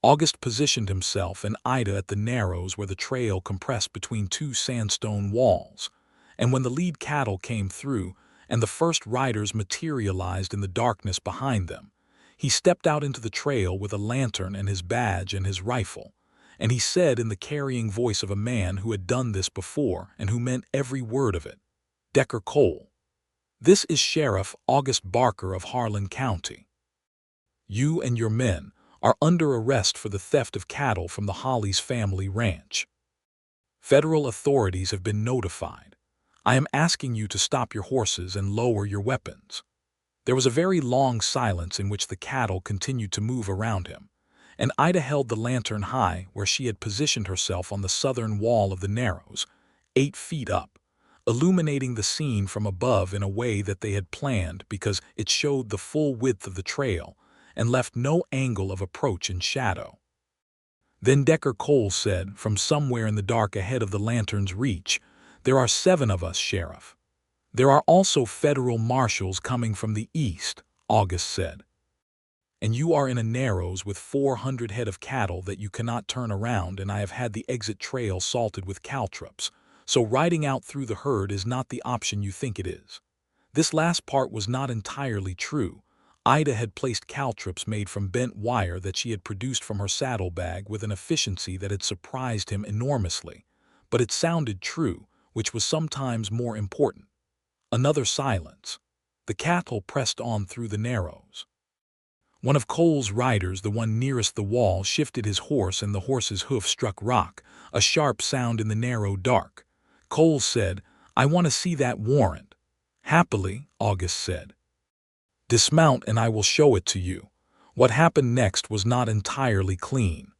S1: August positioned himself and Ida at the narrows where the trail compressed between two sandstone walls, and when the lead cattle came through and the first riders materialized in the darkness behind them, he stepped out into the trail with a lantern and his badge and his rifle, and he said in the carrying voice of a man who had done this before and who meant every word of it, "Decker Cole, this is Sheriff August Barker of Harlan County. You and your men are under arrest for the theft of cattle from the Hollies family ranch. Federal authorities have been notified. I am asking you to stop your horses and lower your weapons." There was a very long silence in which the cattle continued to move around him, and Ida held the lantern high where she had positioned herself on the southern wall of the narrows, 8 feet up, illuminating the scene from above in a way that they had planned because it showed the full width of the trail and left no angle of approach in shadow. Then Decker Cole said, from somewhere in the dark ahead of the lantern's reach, "There are 7 of us, Sheriff. There are also federal marshals coming from the east," August said. "And you are in a narrows with 400 head of cattle that you cannot turn around, and I have had the exit trail salted with caltrops, so riding out through the herd is not the option you think it is." This last part was not entirely true. Ida had placed caltrops made from bent wire that she had produced from her saddlebag with an efficiency that had surprised him enormously, but it sounded true, which was sometimes more important. Another silence. The cattle pressed on through the narrows. One of Cole's riders, the one nearest the wall, shifted his horse and the horse's hoof struck rock, a sharp sound in the narrow dark. Cole said, "I want to see that warrant." "Happily," August said. "Dismount and I will show it to you." What happened next was not entirely clean.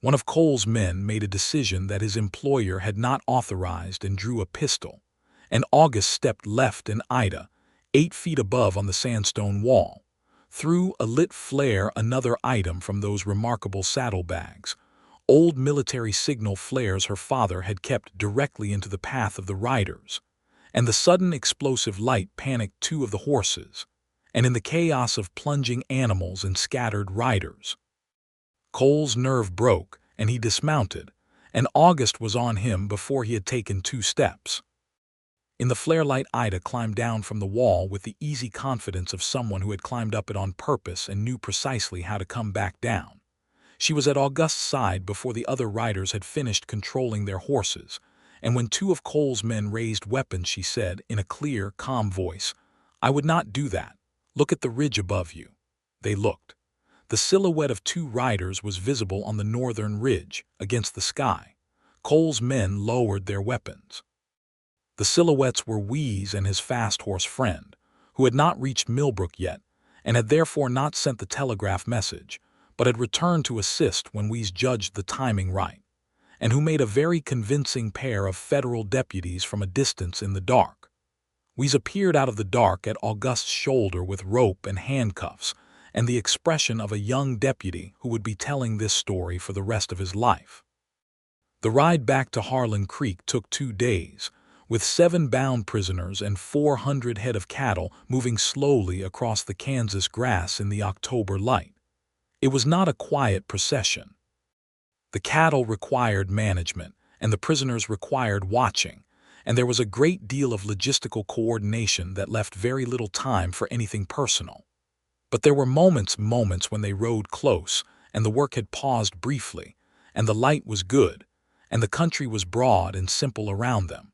S1: One of Cole's men made a decision that his employer had not authorized and drew a pistol, and August stepped left and Ida, 8 feet above on the sandstone wall, threw a lit flare, another item from those remarkable saddlebags, old military signal flares her father had kept, directly into the path of the riders, and the sudden explosive light panicked 2 of the horses, and in the chaos of plunging animals and scattered riders, Cole's nerve broke and he dismounted, and August was on him before he had taken 2 steps. In the flare light, Ida climbed down from the wall with the easy confidence of someone who had climbed up it on purpose and knew precisely how to come back down. She was at August's side before the other riders had finished controlling their horses, and when 2 of Cole's men raised weapons, she said in a clear, calm voice, "I would not do that. Look at the ridge above you." They looked. The silhouette of 2 riders was visible on the northern ridge, against the sky. Cole's men lowered their weapons. The silhouettes were Weese and his fast horse friend, who had not reached Millbrook yet, and had therefore not sent the telegraph message, but had returned to assist when Weese judged the timing right, and who made a very convincing pair of federal deputies from a distance in the dark. Weese appeared out of the dark at August's shoulder with rope and handcuffs, and the expression of a young deputy who would be telling this story for the rest of his life. The ride back to Harlan Creek took 2 days, with 7 bound prisoners and 400 head of cattle moving slowly across the Kansas grass in the October light. It was not a quiet procession. The cattle required management, and the prisoners required watching, and there was a great deal of logistical coordination that left very little time for anything personal. But there were moments when they rode close, and the work had paused briefly, and the light was good, and the country was broad and simple around them.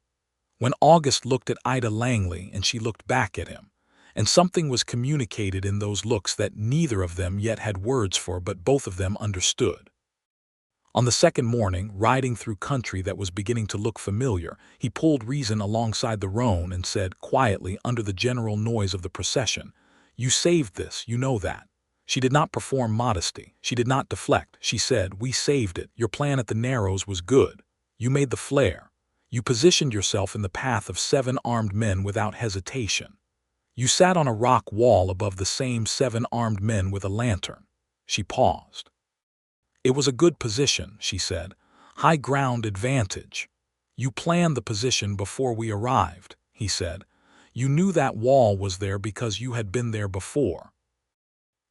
S1: When August looked at Ida Langley and she looked back at him, and something was communicated in those looks that neither of them yet had words for, but both of them understood. On the second morning, riding through country that was beginning to look familiar, he pulled Reason alongside the roan and said quietly under the general noise of the procession, "You saved this, you know that." She did not perform modesty. She did not deflect. She said, "We saved it. Your plan at the Narrows was good. You made the flare. You positioned yourself in the path of 7 armed men without hesitation. You sat on a rock wall above the same 7 armed men with a lantern. She paused. It was a good position, she said. High ground advantage. You planned the position before we arrived, he said. You knew that wall was there because you had been there before.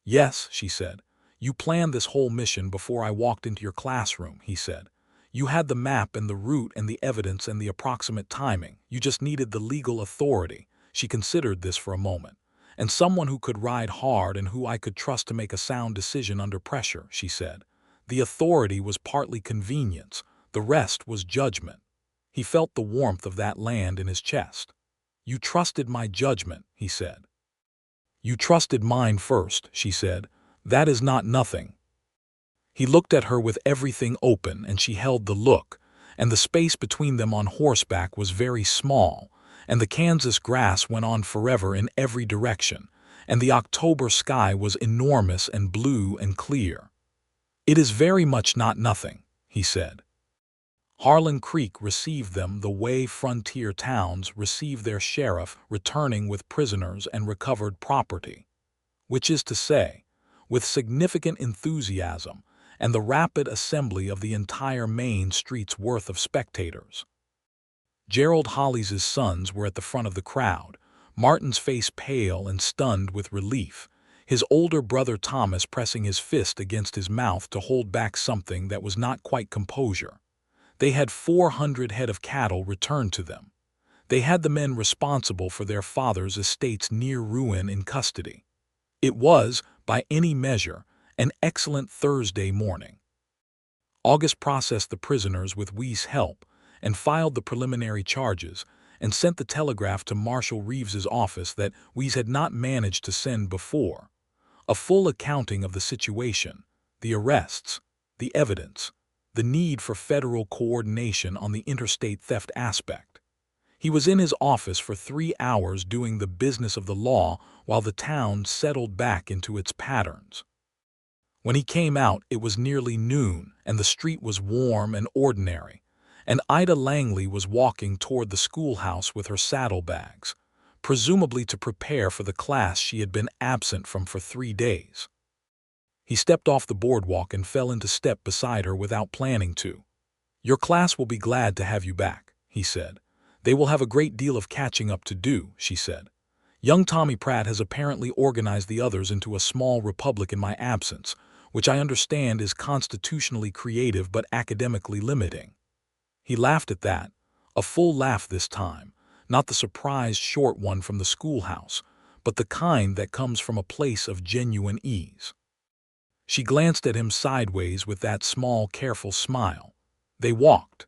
S1: Yes, she said. You planned this whole mission before I walked into your classroom, he said. You had the map and the route and the evidence and the approximate timing. You just needed the legal authority. She considered this for a moment. And someone who could ride hard and who I could trust to make a sound decision under pressure, she said. The authority was partly convenience. The rest was judgment. He felt the warmth of that land in his chest. You trusted my judgment, he said. You trusted mine first, she said. That is not nothing. He looked at her with everything open, and she held the look, and the space between them on horseback was very small, and the Kansas grass went on forever in every direction, and the October sky was enormous and blue and clear. It is very much not nothing, he said. Harlan Creek received them the way frontier towns receive their sheriff returning with prisoners and recovered property, which is to say, with significant enthusiasm and the rapid assembly of the entire Main Street's worth of spectators. Gerald Hollies' sons were at the front of the crowd, Martin's face pale and stunned with relief, his older brother Thomas pressing his fist against his mouth to hold back something that was not quite composure. They had 400 head of cattle returned to them. They had the men responsible for their father's estate's near ruin in custody. It was, by any measure, an excellent Thursday morning. August processed the prisoners with Wee's help and filed the preliminary charges and sent the telegraph to Marshal Reeves's office that Wees had not managed to send before. A full accounting of the situation, the arrests, the evidence, the need for federal coordination on the interstate theft aspect. He was in his office for 3 hours doing the business of the law while the town settled back into its patterns. When he came out, it was nearly noon, and the street was warm and ordinary, and Ida Langley was walking toward the schoolhouse with her saddlebags, presumably to prepare for the class she had been absent from for 3 days. He stepped off the boardwalk and fell into step beside her without planning to. "Your class will be glad to have you back," he said. "They will have a great deal of catching up to do," she said. "Young Tommy Pratt has apparently organized the others into a small republic in my absence, which I understand is constitutionally creative but academically limiting." He laughed at that, a full laugh this time, not the surprised short one from the schoolhouse, but the kind that comes from a place of genuine ease. She glanced at him sideways with that small, careful smile. They walked.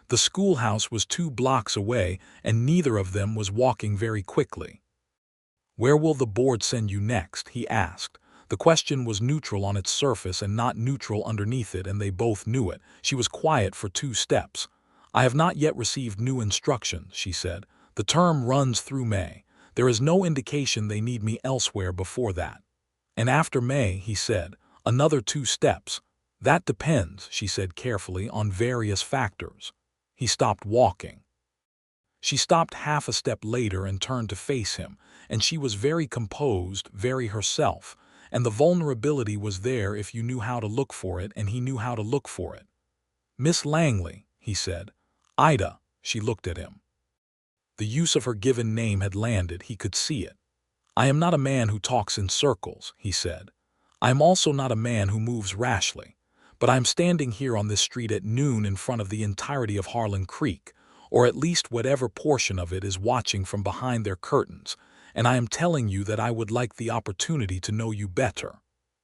S1: The schoolhouse was 2 blocks away, and neither of them was walking very quickly. "Where will the board send you next?" he asked. The question was neutral on its surface and not neutral underneath it, and they both knew it. She was quiet for 2 steps. "I have not yet received new instructions," she said. "The term runs through May. There is no indication they need me elsewhere before that." "And after May," he said, "another 2 steps. "That depends," she said carefully, "on various factors." He stopped walking. She stopped half a step later and turned to face him, and she was very composed, very herself, and the vulnerability was there if you knew how to look for it, and he knew how to look for it. "Miss Langley," he said. "Ida," she looked at him. The use of her given name had landed, he could see it. "I am not a man who talks in circles," he said. "I am also not a man who moves rashly. But I am standing here on this street at noon in front of the entirety of Harlan Creek, or at least whatever portion of it is watching from behind their curtains, and I am telling you that I would like the opportunity to know you better,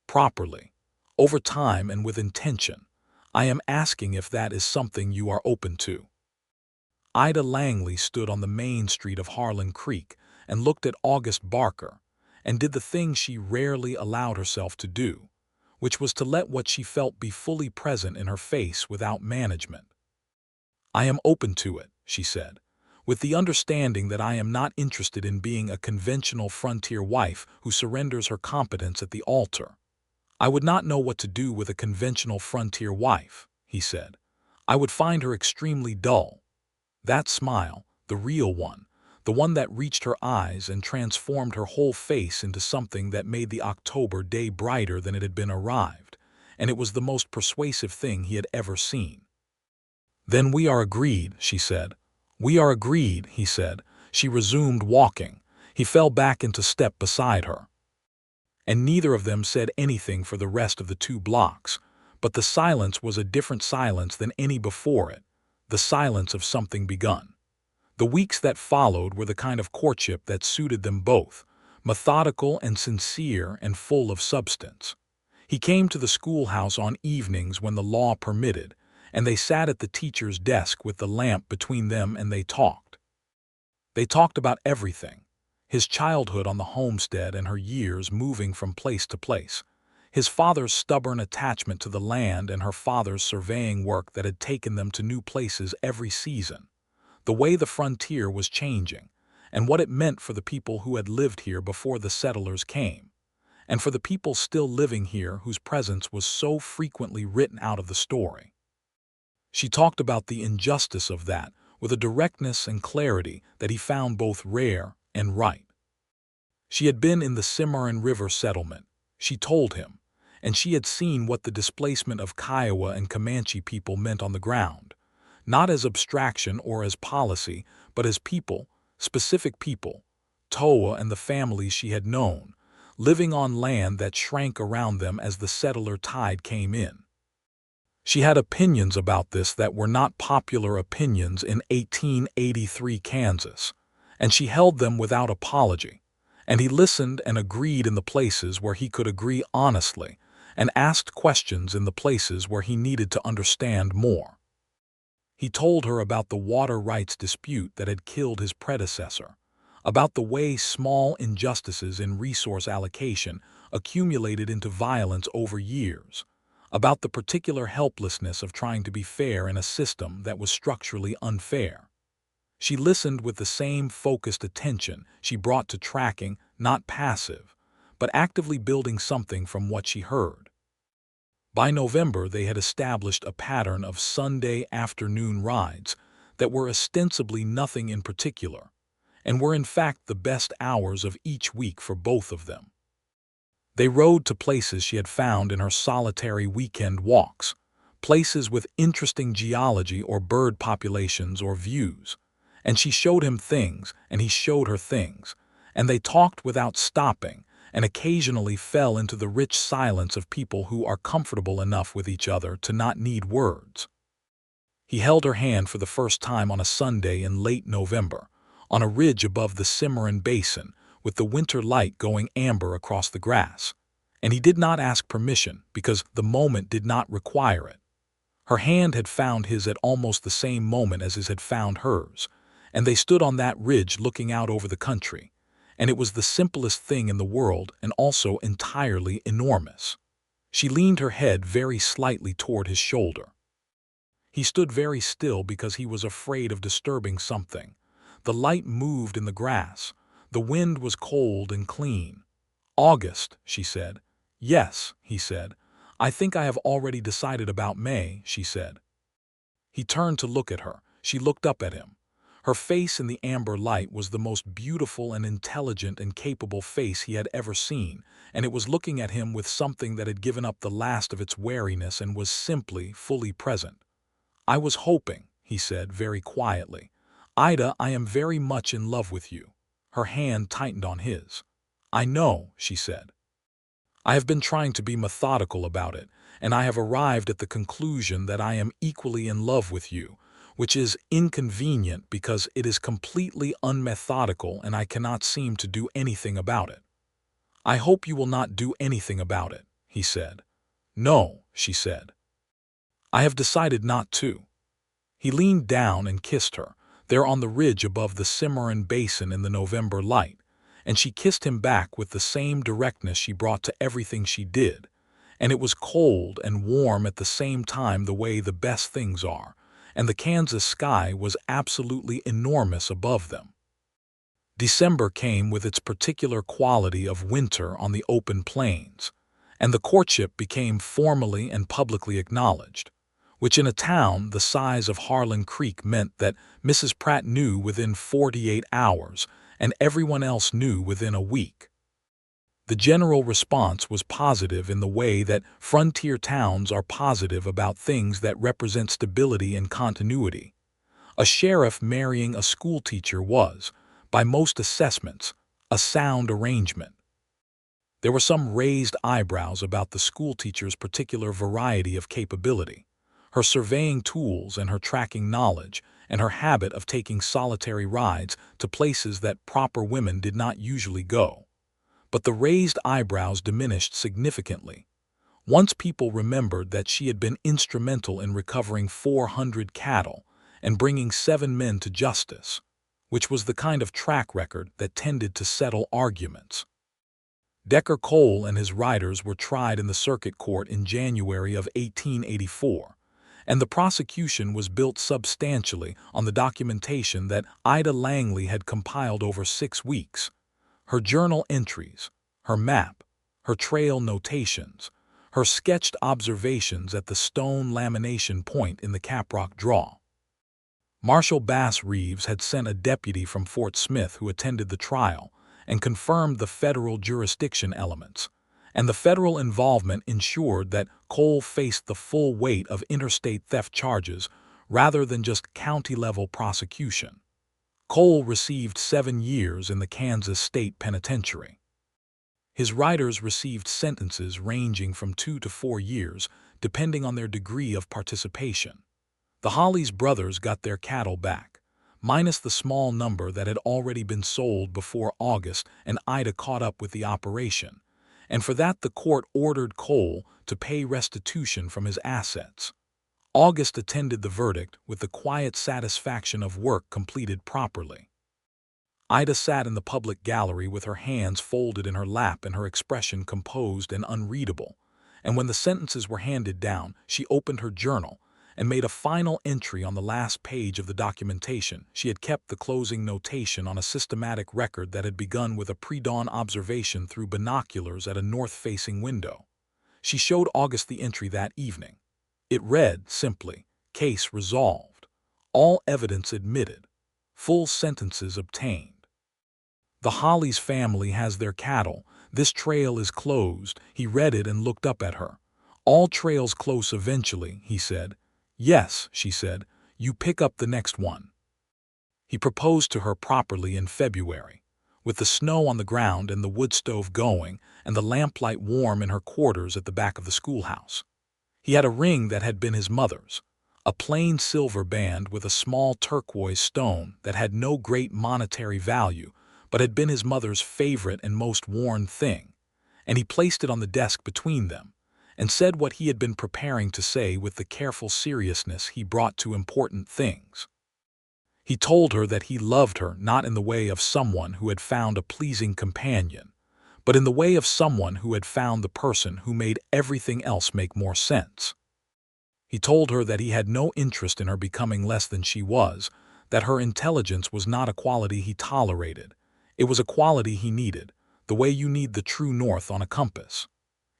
S1: properly, over time and with intention. I am asking if that is something you are open to." Ida Langley stood on the main street of Harlan Creek and looked at August Barker, and did the thing she rarely allowed herself to do, which was to let what she felt be fully present in her face without management. "I am open to it," she said, "with the understanding that I am not interested in being a conventional frontier wife who surrenders her competence at the altar." "I would not know what to do with a conventional frontier wife," he said. "I would find her extremely dull." That smile, the real one, the one that reached her eyes and transformed her whole face into something that made the October day brighter than it had been arrived, and it was the most persuasive thing he had ever seen. "Then we are agreed," she said. "We are agreed," he said. She resumed walking. He fell back into step beside her. And neither of them said anything for the rest of the 2 blocks, but the silence was a different silence than any before it, the silence of something begun. The weeks that followed were the kind of courtship that suited them both, methodical and sincere and full of substance. He came to the schoolhouse on evenings when the law permitted, and they sat at the teacher's desk with the lamp between them and they talked. They talked about everything: his childhood on the homestead and her years moving from place to place, his father's stubborn attachment to the land and her father's surveying work that had taken them to new places every season, the way the frontier was changing, and what it meant for the people who had lived here before the settlers came, and for the people still living here whose presence was so frequently written out of the story. She talked about the injustice of that with a directness and clarity that he found both rare and right. She had been in the Cimarron River settlement, she told him, and she had seen what the displacement of Kiowa and Comanche people meant on the ground, not as abstraction or as policy, but as people, specific people, Toa and the families she had known, living on land that shrank around them as the settler tide came in. She had opinions about this that were not popular opinions in 1883 Kansas, and she held them without apology, and he listened and agreed in the places where he could agree honestly, and asked questions in the places where he needed to understand more. He told her about the water rights dispute that had killed his predecessor, about the way small injustices in resource allocation accumulated into violence over years, about the particular helplessness of trying to be fair in a system that was structurally unfair. She listened with the same focused attention she brought to tracking, not passive, but actively building something from what she heard. By November, they had established a pattern of Sunday afternoon rides that were ostensibly nothing in particular, and were in fact the best hours of each week for both of them. They rode to places she had found in her solitary weekend walks, places with interesting geology or bird populations or views, and she showed him things and he showed her things, and they talked without stopping, and occasionally fell into the rich silence of people who are comfortable enough with each other to not need words. He held her hand for the first time on a Sunday in late November, on a ridge above the Cimarron basin, with the winter light going amber across the grass, and he did not ask permission because the moment did not require it. Her hand had found his at almost the same moment as his had found hers, and they stood on that ridge looking out over the country, and it was the simplest thing in the world and also entirely enormous. She leaned her head very slightly toward his shoulder. He stood very still because he was afraid of disturbing something. The light moved in the grass. The wind was cold and clean. "August," she said. "Yes," he said. "I think I have already decided about May," she said. He turned to look at her. She looked up at him. Her face in the amber light was the most beautiful and intelligent and capable face he had ever seen, and it was looking at him with something that had given up the last of its wariness and was simply, fully present. "I was hoping," he said very quietly. "Ida, I am very much in love with you." Her hand tightened on his. "I know," she said. "I have been trying to be methodical about it, and I have arrived at the conclusion that I am equally in love with you, which is inconvenient because it is completely unmethodical and I cannot seem to do anything about it." "I hope you will not do anything about it," he said. "No," she said. "I have decided not to." He leaned down and kissed her, there on the ridge above the Cimarron basin in the November light, and she kissed him back with the same directness she brought to everything she did, and it was cold and warm at the same time the way the best things are, and the Kansas sky was absolutely enormous above them. December came with its particular quality of winter on the open plains, and the courtship became formally and publicly acknowledged. which in a town the size of Harlan Creek meant that Mrs. Pratt knew within 48 hours and everyone else knew within a week. The general response was positive in the way that frontier towns are positive about things that represent stability and continuity. A sheriff marrying a schoolteacher was, by most assessments, a sound arrangement. There were some raised eyebrows about the schoolteacher's particular variety of capability, her surveying tools and her tracking knowledge, and her habit of taking solitary rides to places that proper women did not usually go. But the raised eyebrows diminished significantly. Once people remembered that she had been instrumental in recovering 400 cattle and bringing 7 men to justice, which was the kind of track record that tended to settle arguments. Decker Cole and his riders were tried in the circuit court in January of 1884, and the prosecution was built substantially on the documentation that Ida Langley had compiled over 6 weeks. Her journal entries, her map, her trail notations, her sketched observations at the stone lamination point in the Caprock Draw. Marshal Bass Reeves had sent a deputy from Fort Smith who attended the trial and confirmed the federal jurisdiction elements, and the federal involvement ensured that Cole faced the full weight of interstate theft charges rather than just county-level prosecution. Cole received 7 years in the Kansas State Penitentiary. His riders received sentences ranging from 2 to 4 years, depending on their degree of participation. The Hollies brothers got their cattle back, minus the small number that had already been sold before August and Ida caught up with the operation, and for that the court ordered Cole to pay restitution from his assets. August attended the verdict with the quiet satisfaction of work completed properly. Ida sat in the public gallery with her hands folded in her lap and her expression composed and unreadable, and when the sentences were handed down, she opened her journal and made a final entry on the last page of the documentation. She had kept the closing notation on a systematic record that had begun with a pre-dawn observation through binoculars at a north-facing window. She showed August the entry that evening. It read simply, "Case resolved. All evidence admitted. Full sentences obtained. The Hollies family has their cattle. This trail is closed." He read it and looked up at her. "All trails close eventually," he said. "Yes," she said, "you pick up the next one." He proposed to her properly in February, with the snow on the ground and the wood stove going and the lamplight warm in her quarters at the back of the schoolhouse. He had a ring that had been his mother's, a plain silver band with a small turquoise stone that had no great monetary value, but had been his mother's favorite and most worn thing, and he placed it on the desk between them, and said what he had been preparing to say with the careful seriousness he brought to important things. He told her that he loved her not in the way of someone who had found a pleasing companion, but in the way of someone who had found the person who made everything else make more sense. He told her that he had no interest in her becoming less than she was, that her intelligence was not a quality he tolerated. It was a quality he needed, the way you need the true north on a compass.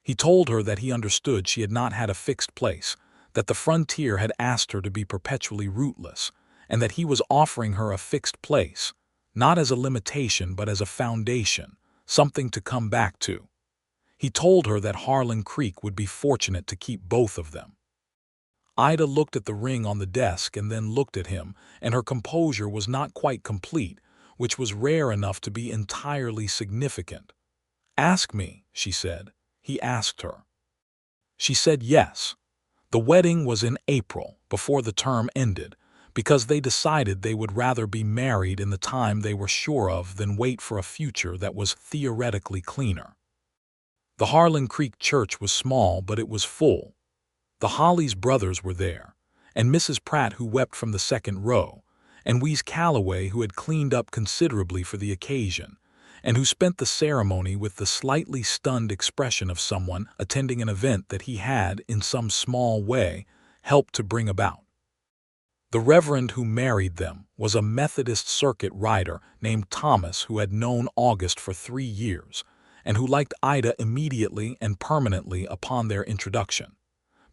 S1: He told her that he understood she had not had a fixed place, that the frontier had asked her to be perpetually rootless, and that he was offering her a fixed place, not as a limitation but as a foundation, something to come back to. He told her that Harlan Creek would be fortunate to keep both of them. Ida looked at the ring on the desk and then looked at him, and her composure was not quite complete, which was rare enough to be entirely significant. "Ask me," she said. He asked her. She said yes. The wedding was in April, before the term ended, because they decided they would rather be married in the time they were sure of than wait for a future that was theoretically cleaner. The Harlan Creek church was small, but it was full. The Hollies brothers were there, and Mrs. Pratt, who wept from the second row, and Wes Calloway, who had cleaned up considerably for the occasion, and who spent the ceremony with the slightly stunned expression of someone attending an event that he had, in some small way, helped to bring about. The reverend who married them was a Methodist circuit rider named Thomas who had known August for 3 years, and who liked Ida immediately and permanently upon their introduction.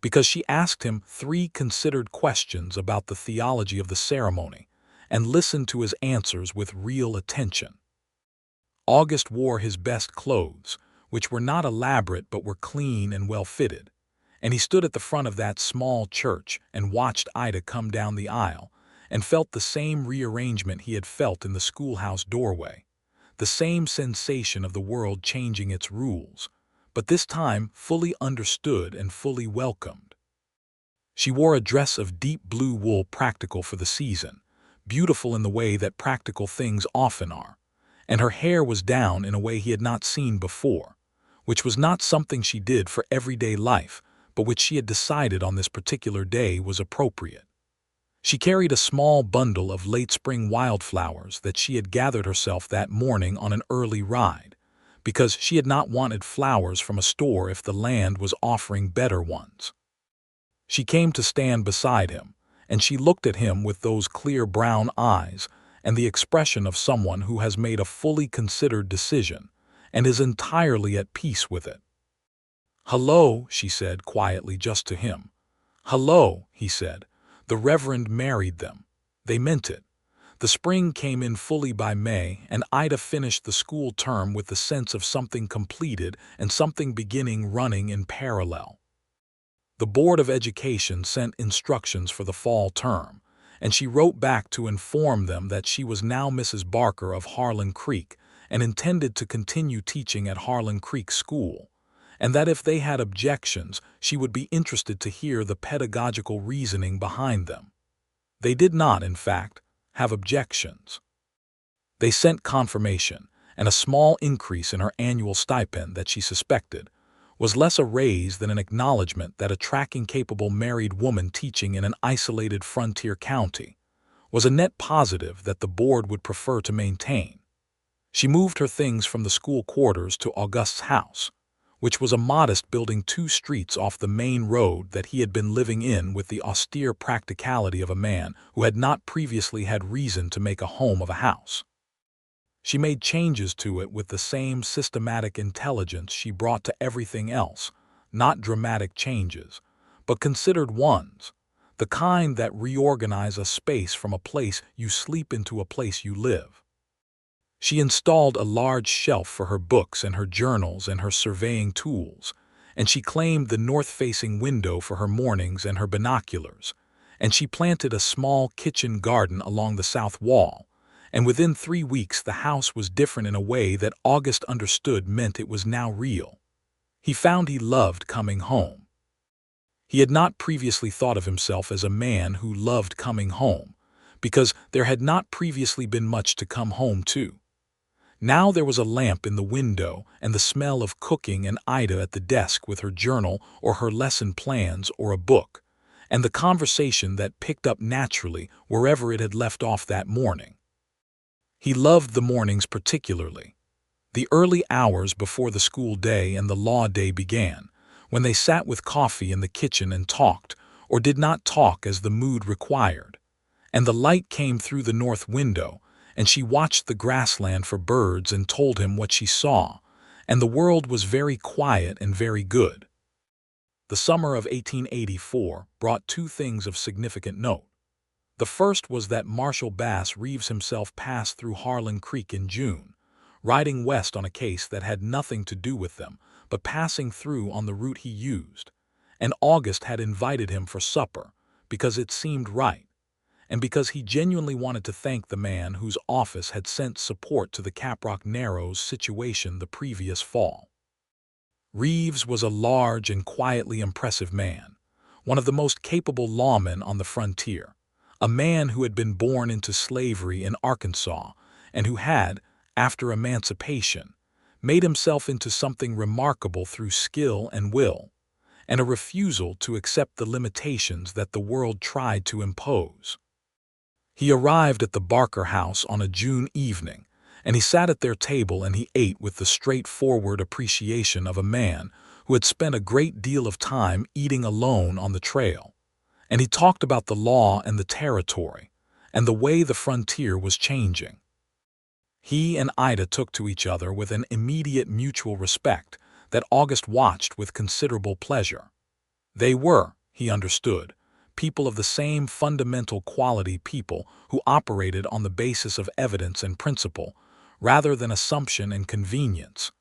S1: because she asked him 3 considered questions about the theology of the ceremony and listened to his answers with real attention. August wore his best clothes, which were not elaborate but were clean and well-fitted, and he stood at the front of that small church and watched Ida come down the aisle and felt the same rearrangement he had felt in the schoolhouse doorway, the same sensation of the world changing its rules, but this time fully understood and fully welcomed. She wore a dress of deep blue wool practical for the season, beautiful in the way that practical things often are, and her hair was down in a way he had not seen before, which was not something she did for everyday life, but which she had decided on this particular day was appropriate. She carried a small bundle of late spring wildflowers that she had gathered herself that morning on an early ride, because she had not wanted flowers from a store if the land was offering better ones. She came to stand beside him, and she looked at him with those clear brown eyes and the expression of someone who has made a fully considered decision and is entirely at peace with it. "Hello," she said quietly just to him. "Hello," he said. The Reverend married them. They meant it. The spring came in fully by May, and Ida finished the school term with the sense of something completed and something beginning running in parallel. The Board of Education sent instructions for the fall term, and she wrote back to inform them that she was now Mrs. Barker of Harlan Creek and intended to continue teaching at Harlan Creek School, and that if they had objections, she would be interested to hear the pedagogical reasoning behind them. They did not, in fact, have objections. They sent confirmation, and a small increase in her annual stipend that she suspected was less a raise than an acknowledgement that a tracking-capable married woman teaching in an isolated frontier county was a net positive that the board would prefer to maintain. She moved her things from the school quarters to August's house, which was a modest building 2 streets off the main road that he had been living in with the austere practicality of a man who had not previously had reason to make a home of a house. She made changes to it with the same systematic intelligence she brought to everything else, not dramatic changes, but considered ones, the kind that reorganize a space from a place you sleep into a place you live. She installed a large shelf for her books and her journals and her surveying tools, and she claimed the north-facing window for her mornings and her binoculars, and she planted a small kitchen garden along the south wall, and within 3 weeks the house was different in a way that August understood meant it was now real. He found he loved coming home. He had not previously thought of himself as a man who loved coming home, because there had not previously been much to come home to. Now there was a lamp in the window and the smell of cooking and Ida at the desk with her journal or her lesson plans or a book, and the conversation that picked up naturally wherever it had left off that morning. He loved the mornings particularly, the early hours before the school day and the law day began, when they sat with coffee in the kitchen and talked, or did not talk as the mood required, and the light came through the north window, and she watched the grassland for birds and told him what she saw, and the world was very quiet and very good. The summer of 1884 brought 2 things of significant note. The first was that Marshal Bass Reeves himself passed through Harlan Creek in June, riding west on a case that had nothing to do with them, but passing through on the route he used, and August had invited him for supper because it seemed right, and because he genuinely wanted to thank the man whose office had sent support to the Caprock Narrows situation the previous fall. Reeves was a large and quietly impressive man, one of the most capable lawmen on the frontier, a man who had been born into slavery in Arkansas and who had, after emancipation, made himself into something remarkable through skill and will, and a refusal to accept the limitations that the world tried to impose. He arrived at the Barker house on a June evening, and he sat at their table and he ate with the straightforward appreciation of a man who had spent a great deal of time eating alone on the trail, and he talked about the law and the territory, and the way the frontier was changing. He and Ida took to each other with an immediate mutual respect that August watched with considerable pleasure. They were, he understood, people of the same fundamental quality, people who operated on the basis of evidence and principle, rather than assumption and convenience.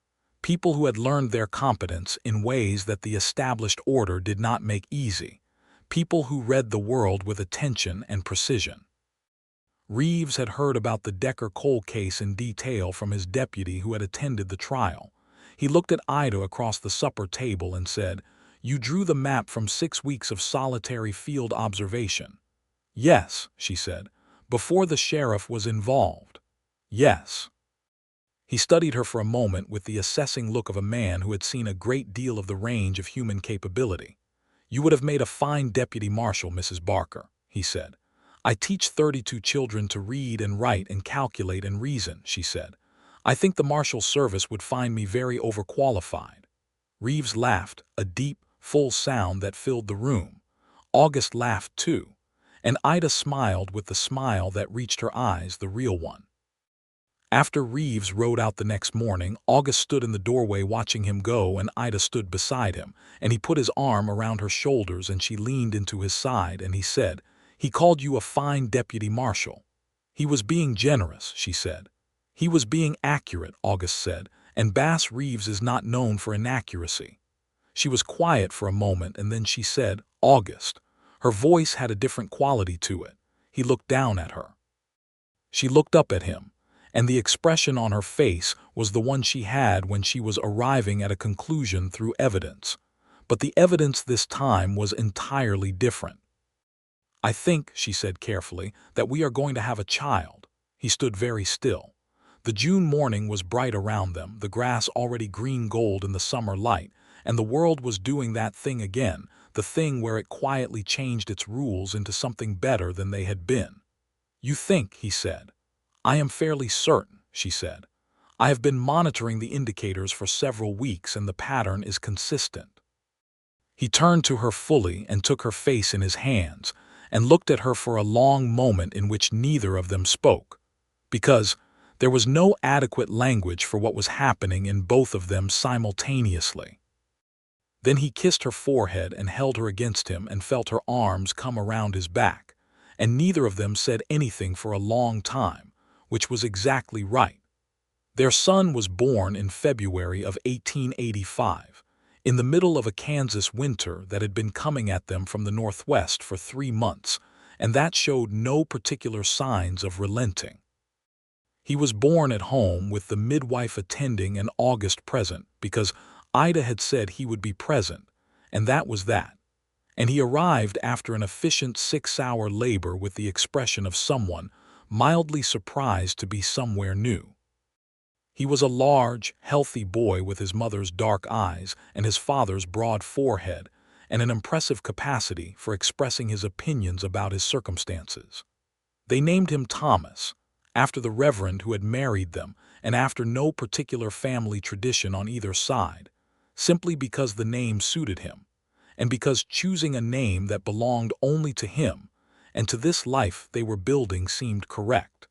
S1: People who had learned their competence in ways that the established order did not make easy. People who read the world with attention and precision. Reeves had heard about the Decker coal case in detail from his deputy who had attended the trial. He looked at Ida across the supper table and said, "You drew the map from 6 weeks of solitary field observation." "Yes," she said, "before the sheriff was involved." "Yes." He studied her for a moment with the assessing look of a man who had seen a great deal of the range of human capability. "You would have made a fine deputy marshal, Mrs. Barker," he said. "I teach 32 children to read and write and calculate and reason," she said. "I think the marshal service would find me very overqualified." Reeves laughed, a deep, full sound that filled the room. August laughed too, and Ida smiled with the smile that reached her eyes, the real one. After Reeves rode out the next morning, August stood in the doorway watching him go, and Ida stood beside him, and he put his arm around her shoulders and she leaned into his side, and he said, "He called you a fine deputy marshal." "He was being generous," she said. "He was being accurate," August said, "and Bass Reeves is not known for inaccuracy." She was quiet for a moment, and then she said, "August." Her voice had a different quality to it. He looked down at her. She looked up at him, and the expression on her face was the one she had when she was arriving at a conclusion through evidence. But the evidence this time was entirely different. "I think," she said carefully, "that we are going to have a child." He stood very still. The June morning was bright around them, the grass already green gold in the summer light, and the world was doing that thing again, the thing where it quietly changed its rules into something better than they had been. "You think," he said. "I am fairly certain," she said. "I have been monitoring the indicators for several weeks, and the pattern is consistent." He turned to her fully and took her face in his hands and looked at her for a long moment in which neither of them spoke, because there was no adequate language for what was happening in both of them simultaneously. Then he kissed her forehead and held her against him and felt her arms come around his back, and neither of them said anything for a long time, which was exactly right. Their son was born in February of 1885, in the middle of a Kansas winter that had been coming at them from the northwest for 3 months, and that showed no particular signs of relenting. He was born at home with the midwife attending and August present, because Ida had said he would be present, and that was that. And he arrived after an efficient 6-hour labor with the expression of someone mildly surprised to be somewhere new. He was a large, healthy boy with his mother's dark eyes and his father's broad forehead, and an impressive capacity for expressing his opinions about his circumstances. They named him Thomas, after the reverend who had married them, and after no particular family tradition on either side, simply because the name suited him, and because choosing a name that belonged only to him and to this life they were building seemed correct.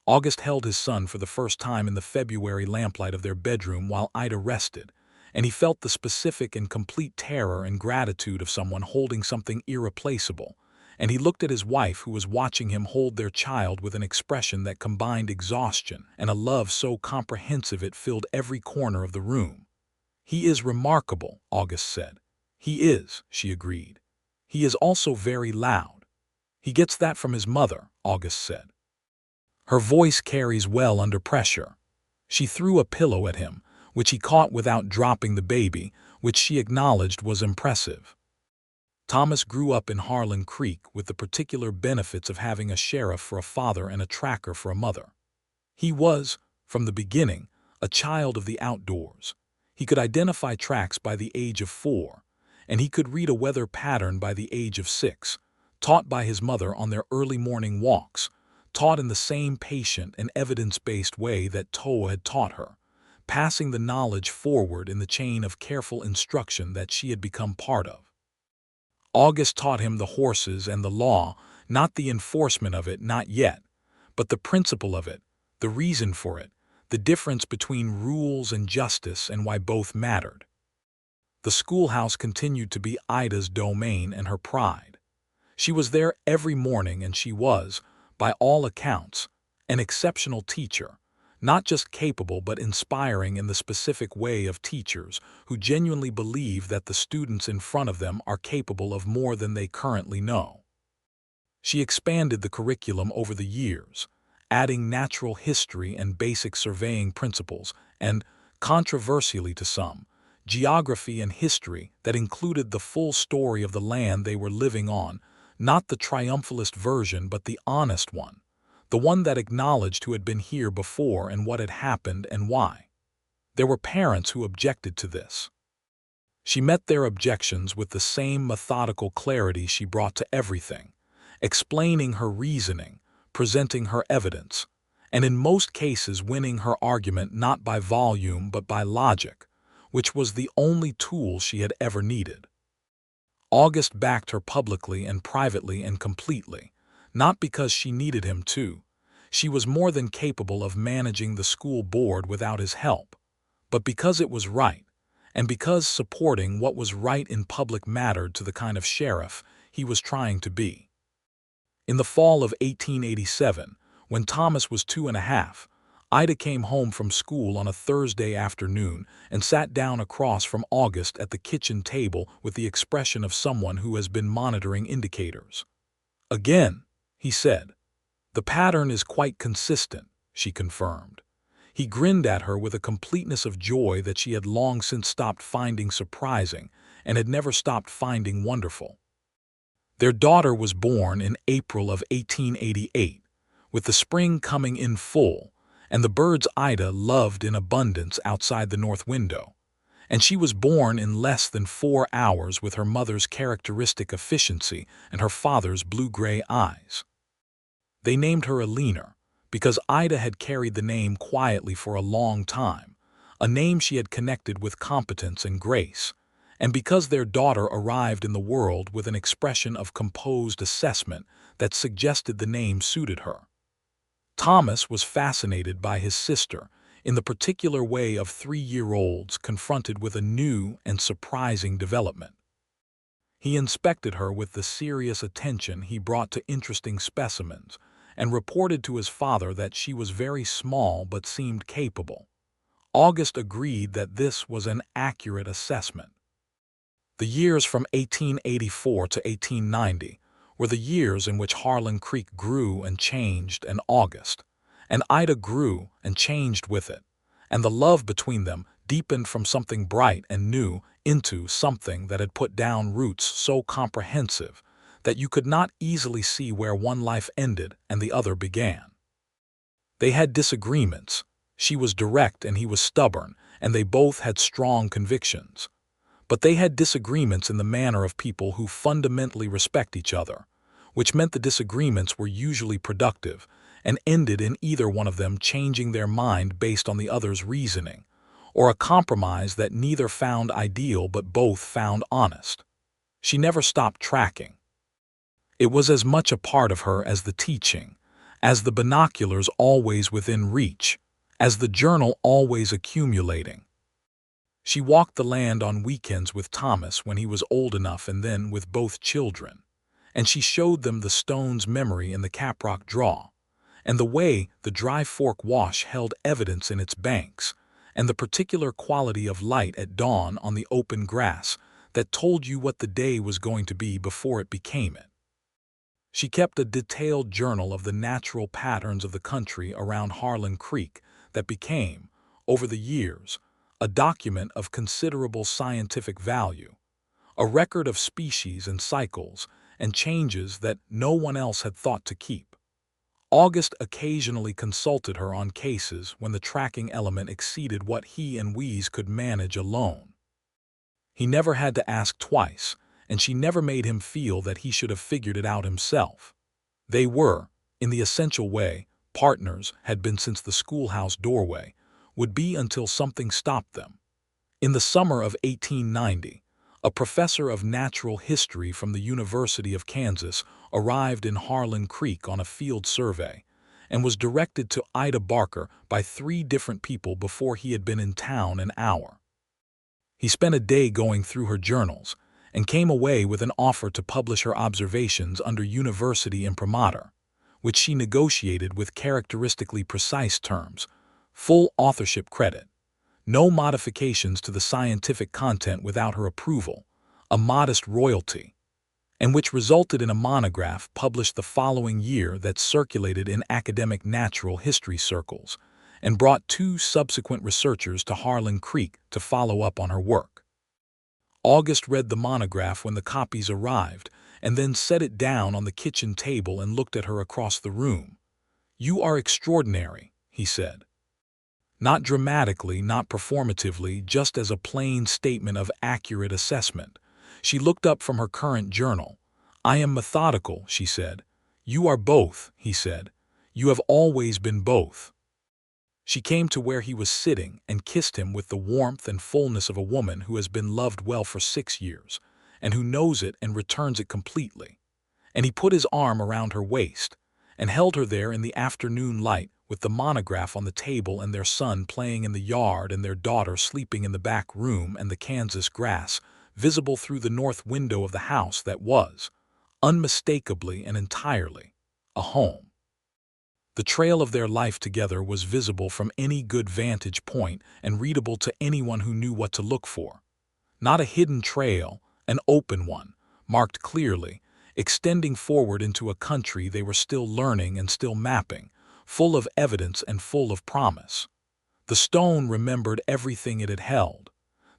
S1: August held his son for the first time in the February lamplight of their bedroom while Ida rested, and he felt the specific and complete terror and gratitude of someone holding something irreplaceable, and he looked at his wife who was watching him hold their child with an expression that combined exhaustion and a love so comprehensive it filled every corner of the room. "He is remarkable," August said. "He is," she agreed. "He is also very loud." "He gets that from his mother," August said. "Her voice carries well under pressure." She threw a pillow at him, which he caught without dropping the baby, which she acknowledged was impressive. Thomas grew up in Harlan Creek with the particular benefits of having a sheriff for a father and a tracker for a mother. He was, from the beginning, a child of the outdoors. He could identify tracks by the age of 4, and he could read a weather pattern by the age of 6, taught by his mother on their early morning walks, taught in the same patient and evidence-based way that Toa had taught her, passing the knowledge forward in the chain of careful instruction that she had become part of. August taught him the horses and the law, not the enforcement of it, not yet, but the principle of it, the reason for it, the difference between rules and justice and why both mattered. The schoolhouse continued to be Ida's domain and her pride. She was there every morning, and she was, by all accounts, an exceptional teacher, not just capable but inspiring in the specific way of teachers who genuinely believe that the students in front of them are capable of more than they currently know. She expanded the curriculum over the years, adding natural history and basic surveying principles, and, controversially to some, geography and history that included the full story of the land they were living on, not the triumphalist version but the honest one, the one that acknowledged who had been here before and what had happened and why. There were parents who objected to this. She met their objections with the same methodical clarity she brought to everything, explaining her reasoning, presenting her evidence, and in most cases winning her argument not by volume but by logic, which was the only tool she had ever needed. August backed her publicly and privately and completely, not because she needed him to. She was more than capable of managing the school board without his help, but because it was right, and because supporting what was right in public mattered to the kind of sheriff he was trying to be. In the fall of 1887, when Thomas was 2.5, Ida came home from school on a Thursday afternoon and sat down across from August at the kitchen table with the expression of someone who has been monitoring indicators. "Again," he said. "The pattern is quite consistent," she confirmed. He grinned at her with a completeness of joy that she had long since stopped finding surprising and had never stopped finding wonderful. Their daughter was born in April of 1888, with the spring coming in full, and the birds Ida loved in abundance outside the north window, and she was born in less than 4 hours with her mother's characteristic efficiency and her father's blue-gray eyes. They named her Alina because Ida had carried the name quietly for a long time, a name she had connected with competence and grace, and because their daughter arrived in the world with an expression of composed assessment that suggested the name suited her. Thomas was fascinated by his sister in the particular way of 3-year-olds confronted with a new and surprising development. He inspected her with the serious attention he brought to interesting specimens and reported to his father that she was very small but seemed capable. August agreed that this was an accurate assessment. The years from 1884 to 1890 were the years in which Harlan Creek grew and changed, and Ida grew and changed with it, and the love between them deepened from something bright and new into something that had put down roots so comprehensive that you could not easily see where one life ended and the other began. They had disagreements. She was direct and he was stubborn, and they both had strong convictions. But they had disagreements in the manner of people who fundamentally respect each other, which meant the disagreements were usually productive and ended in either one of them changing their mind based on the other's reasoning, or a compromise that neither found ideal but both found honest. She never stopped tracking. It was as much a part of her as the teaching, as the binoculars always within reach, as the journal always accumulating. She walked the land on weekends with Thomas when he was old enough, and then with both children, and she showed them the stone's memory in the Caprock draw, and the way the Dry Fork Wash held evidence in its banks, and the particular quality of light at dawn on the open grass that told you what the day was going to be before it became it. She kept a detailed journal of the natural patterns of the country around Harlan Creek that became, over the years, a document of considerable scientific value, a record of species and cycles and changes that no one else had thought to keep. August occasionally consulted her on cases when the tracking element exceeded what he and Wheeze could manage alone. He never had to ask twice, and she never made him feel that he should have figured it out himself. They were, in the essential way, partners, had been since the schoolhouse doorway, would be until something stopped them. In the summer of 1890, a professor of natural history from the University of Kansas arrived in Harlan Creek on a field survey and was directed to Ida Barker by 3 different people before he had been in town an hour. He spent a day going through her journals and came away with an offer to publish her observations under university imprimatur, which she negotiated with characteristically precise terms: full authorship credit, no modifications to the scientific content without her approval, a modest royalty, and which resulted in a monograph published the following year that circulated in academic natural history circles and brought 2 subsequent researchers to Harlan Creek to follow up on her work. August read the monograph when the copies arrived and then set it down on the kitchen table and looked at her across the room. "You are extraordinary," he said. Not dramatically, not performatively, just as a plain statement of accurate assessment. She looked up from her current journal. "I am methodical," she said. "You are both," he said. "You have always been both." She came to where he was sitting and kissed him with the warmth and fullness of a woman who has been loved well for 6 years, and who knows it and returns it completely. And he put his arm around her waist and held her there in the afternoon light, with the monograph on the table and their son playing in the yard and their daughter sleeping in the back room, and the Kansas grass visible through the north window of the house that was, unmistakably and entirely, a home. The trail of their life together was visible from any good vantage point and readable to anyone who knew what to look for. Not a hidden trail, an open one, marked clearly, extending forward into a country they were still learning and still mapping, full of evidence and full of promise. The stone remembered everything it had held.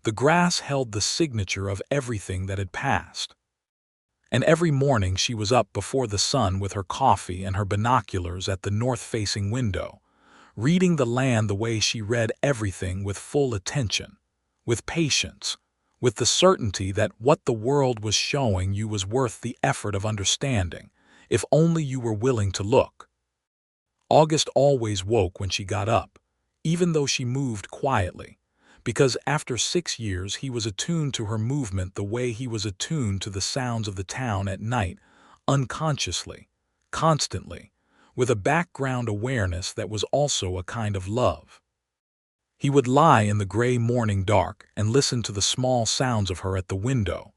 S1: The grass held the signature of everything that had passed. And every morning she was up before the sun with her coffee and her binoculars at the north-facing window, reading the land the way she read everything, with full attention, with patience, with the certainty that what the world was showing you was worth the effort of understanding, if only you were willing to look. August always woke when she got up, even though she moved quietly, because after 6 years he was attuned to her movement the way he was attuned to the sounds of the town at night, unconsciously, constantly, with a background awareness that was also a kind of love. He would lie in the gray morning dark and listen to the small sounds of her at the window,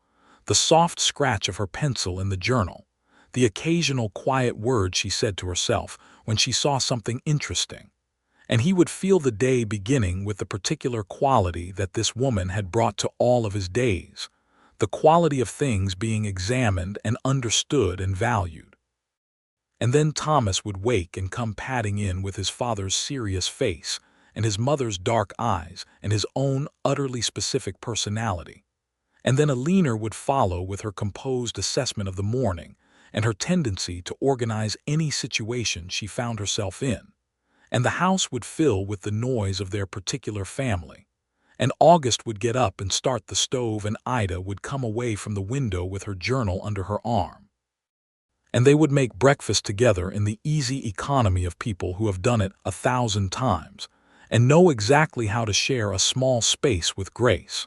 S1: the soft scratch of her pencil in the journal, the occasional quiet word she said to herself when she saw something interesting. And he would feel the day beginning with the particular quality that this woman had brought to all of his days, the quality of things being examined and understood and valued. And then Thomas would wake and come padding in with his father's serious face and his mother's dark eyes and his own utterly specific personality. And then Alina would follow with her composed assessment of the morning and her tendency to organize any situation she found herself in. And the house would fill with the noise of their particular family. And August would get up and start the stove, and Ida would come away from the window with her journal under her arm. And they would make breakfast together in the easy economy of people who have done it 1,000 times and know exactly how to share a small space with grace.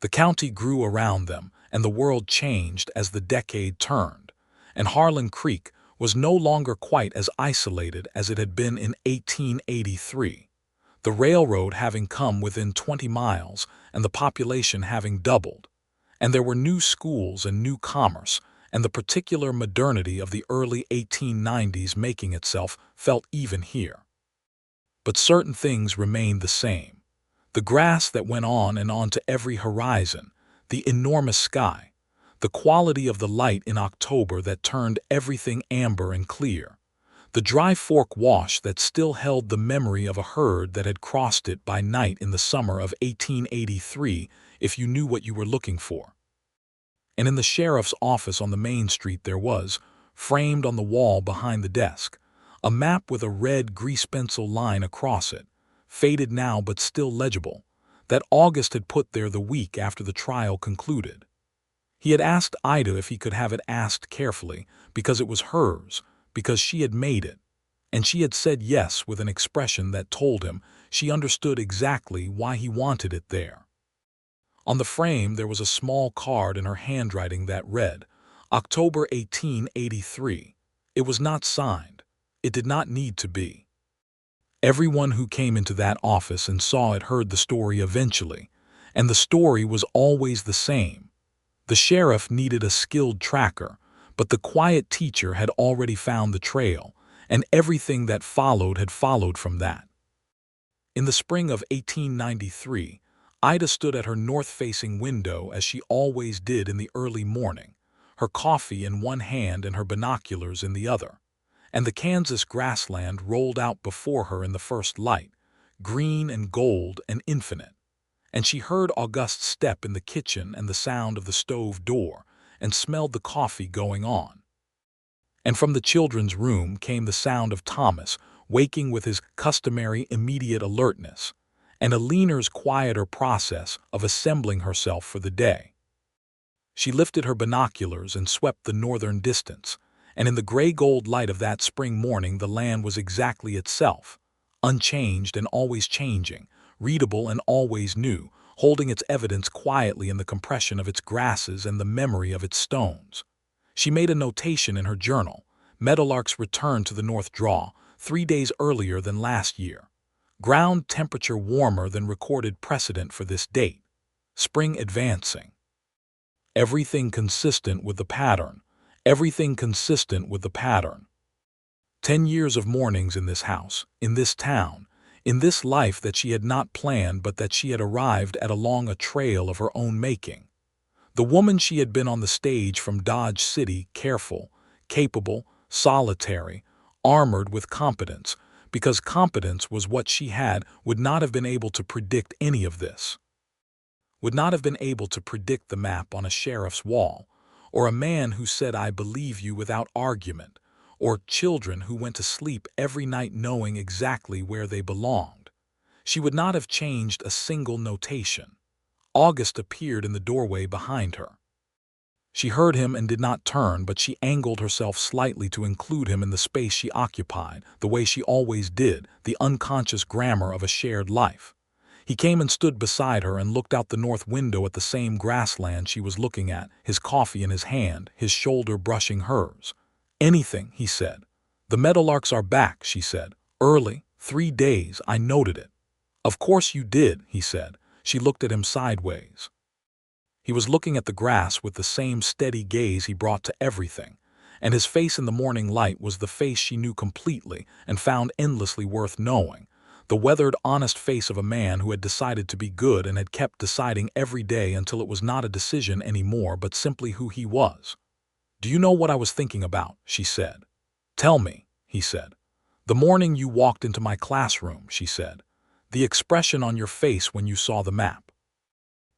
S1: The county grew around them, and the world changed as the decade turned, and Harlan Creek was no longer quite as isolated as it had been in 1883, the railroad having come within 20 miles and the population having doubled, and there were new schools and new commerce, and the particular modernity of the early 1890s making itself felt even here. But certain things remained the same: the grass that went on and on to every horizon, the enormous sky, the quality of the light in October that turned everything amber and clear, the dry fork wash that still held the memory of a herd that had crossed it by night in the summer of 1883 if you knew what you were looking for. And in the sheriff's office on the main street there was, framed on the wall behind the desk, a map with a red grease pencil line across it, faded now but still legible, that August had put there the week after the trial concluded. He had asked Ida if he could have it asked carefully, because it was hers, because she had made it, and she had said yes with an expression that told him she understood exactly why he wanted it there. On the frame there was a small card in her handwriting that read, October 1883. It was not signed. It did not need to be. Everyone who came into that office and saw it heard the story eventually, And the story was always the same. The sheriff needed a skilled tracker, but the quiet teacher had already found the trail, and everything that followed had followed from that. In the spring of 1893, Ida stood at her north-facing window as she always did in the early morning, her coffee in one hand and her binoculars in the other. And the Kansas grassland rolled out before her in the first light, green and gold and infinite. And she heard August's step in the kitchen and the sound of the stove door, and smelled the coffee going on. And from the children's room came the sound of Thomas, waking with his customary immediate alertness, and Aline's quieter process of assembling herself for the day. She lifted her binoculars and swept the northern distance, and in the gray-gold light of that spring morning the land was exactly itself, unchanged and always changing, readable and always new, holding its evidence quietly in the compression of its grasses and the memory of its stones. She made a notation in her journal: Meadowlark's return to the North Draw, 3 days earlier than last year. Ground temperature warmer than recorded precedent for this date. Spring advancing. Everything consistent with the pattern. Everything consistent with the pattern. 10 years of mornings in this house, in this town, in this life that she had not planned but that she had arrived at along a trail of her own making. The woman she had been on the stage from Dodge City, careful, capable, solitary, armored with competence, because competence was what she had, would not have been able to predict any of this. Would not have been able to predict the map on a sheriff's wall, or a man who said "I believe you" without argument, or children who went to sleep every night knowing exactly where they belonged. She would not have changed a single notation. August appeared in the doorway behind her. She heard him and did not turn, but she angled herself slightly to include him in the space she occupied, the way she always did, the unconscious grammar of a shared life. He came and stood beside her and looked out the north window at the same grassland she was looking at, his coffee in his hand, his shoulder brushing hers. "Anything," he said. "The meadowlarks are back," she said. "Early, 3 days, I noted it." "Of course you did," he said. She looked at him sideways. He was looking at the grass with the same steady gaze he brought to everything, and his face in the morning light was the face she knew completely and found endlessly worth knowing, the weathered, honest face of a man who had decided to be good and had kept deciding every day until it was not a decision anymore but simply who he was. "Do you know what I was thinking about?" she said. "Tell me," he said. "The morning you walked into my classroom," she said. "The expression on your face when you saw the map."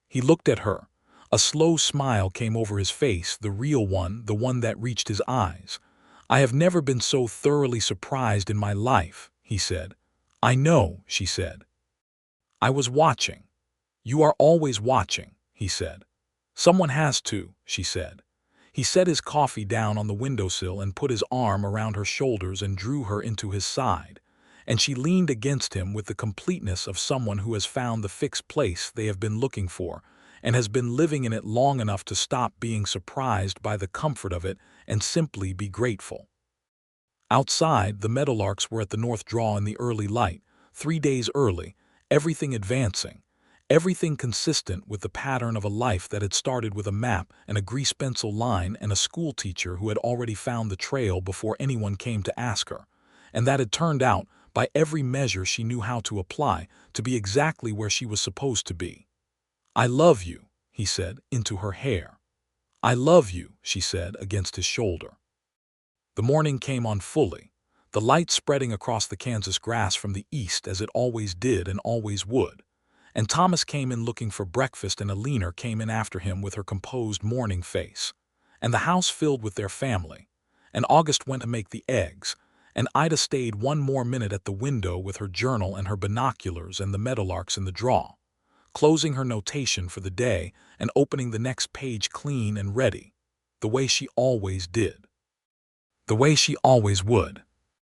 S1: He looked at her. A slow smile came over his face, the real one, the one that reached his eyes. "I have never been so thoroughly surprised in my life," he said. "I know," she said. "I was watching." "You are always watching," he said. "Someone has to," she said. He set his coffee down on the windowsill and put his arm around her shoulders and drew her into his side, and she leaned against him with the completeness of someone who has found the fixed place they have been looking for, and has been living in it long enough to stop being surprised by the comfort of it and simply be grateful. Outside, the meadowlarks were at the North Draw in the early light, 3 days early, everything advancing, everything consistent with the pattern of a life that had started with a map and a grease-pencil line and a schoolteacher who had already found the trail before anyone came to ask her, and that had turned out, by every measure she knew how to apply, to be exactly where she was supposed to be. "I love you," he said, into her hair. "I love you," she said, against his shoulder. The morning came on fully, the light spreading across the Kansas grass from the east as it always did and always would. And Thomas came in looking for breakfast, and Alina came in after him with her composed morning face. And the house filled with their family. And August went to make the eggs, and Ida stayed 1 more minute at the window with her journal and her binoculars and the meadowlarks in the draw, closing her notation for the day and opening the next page clean and ready, the way she always did. The way she always would.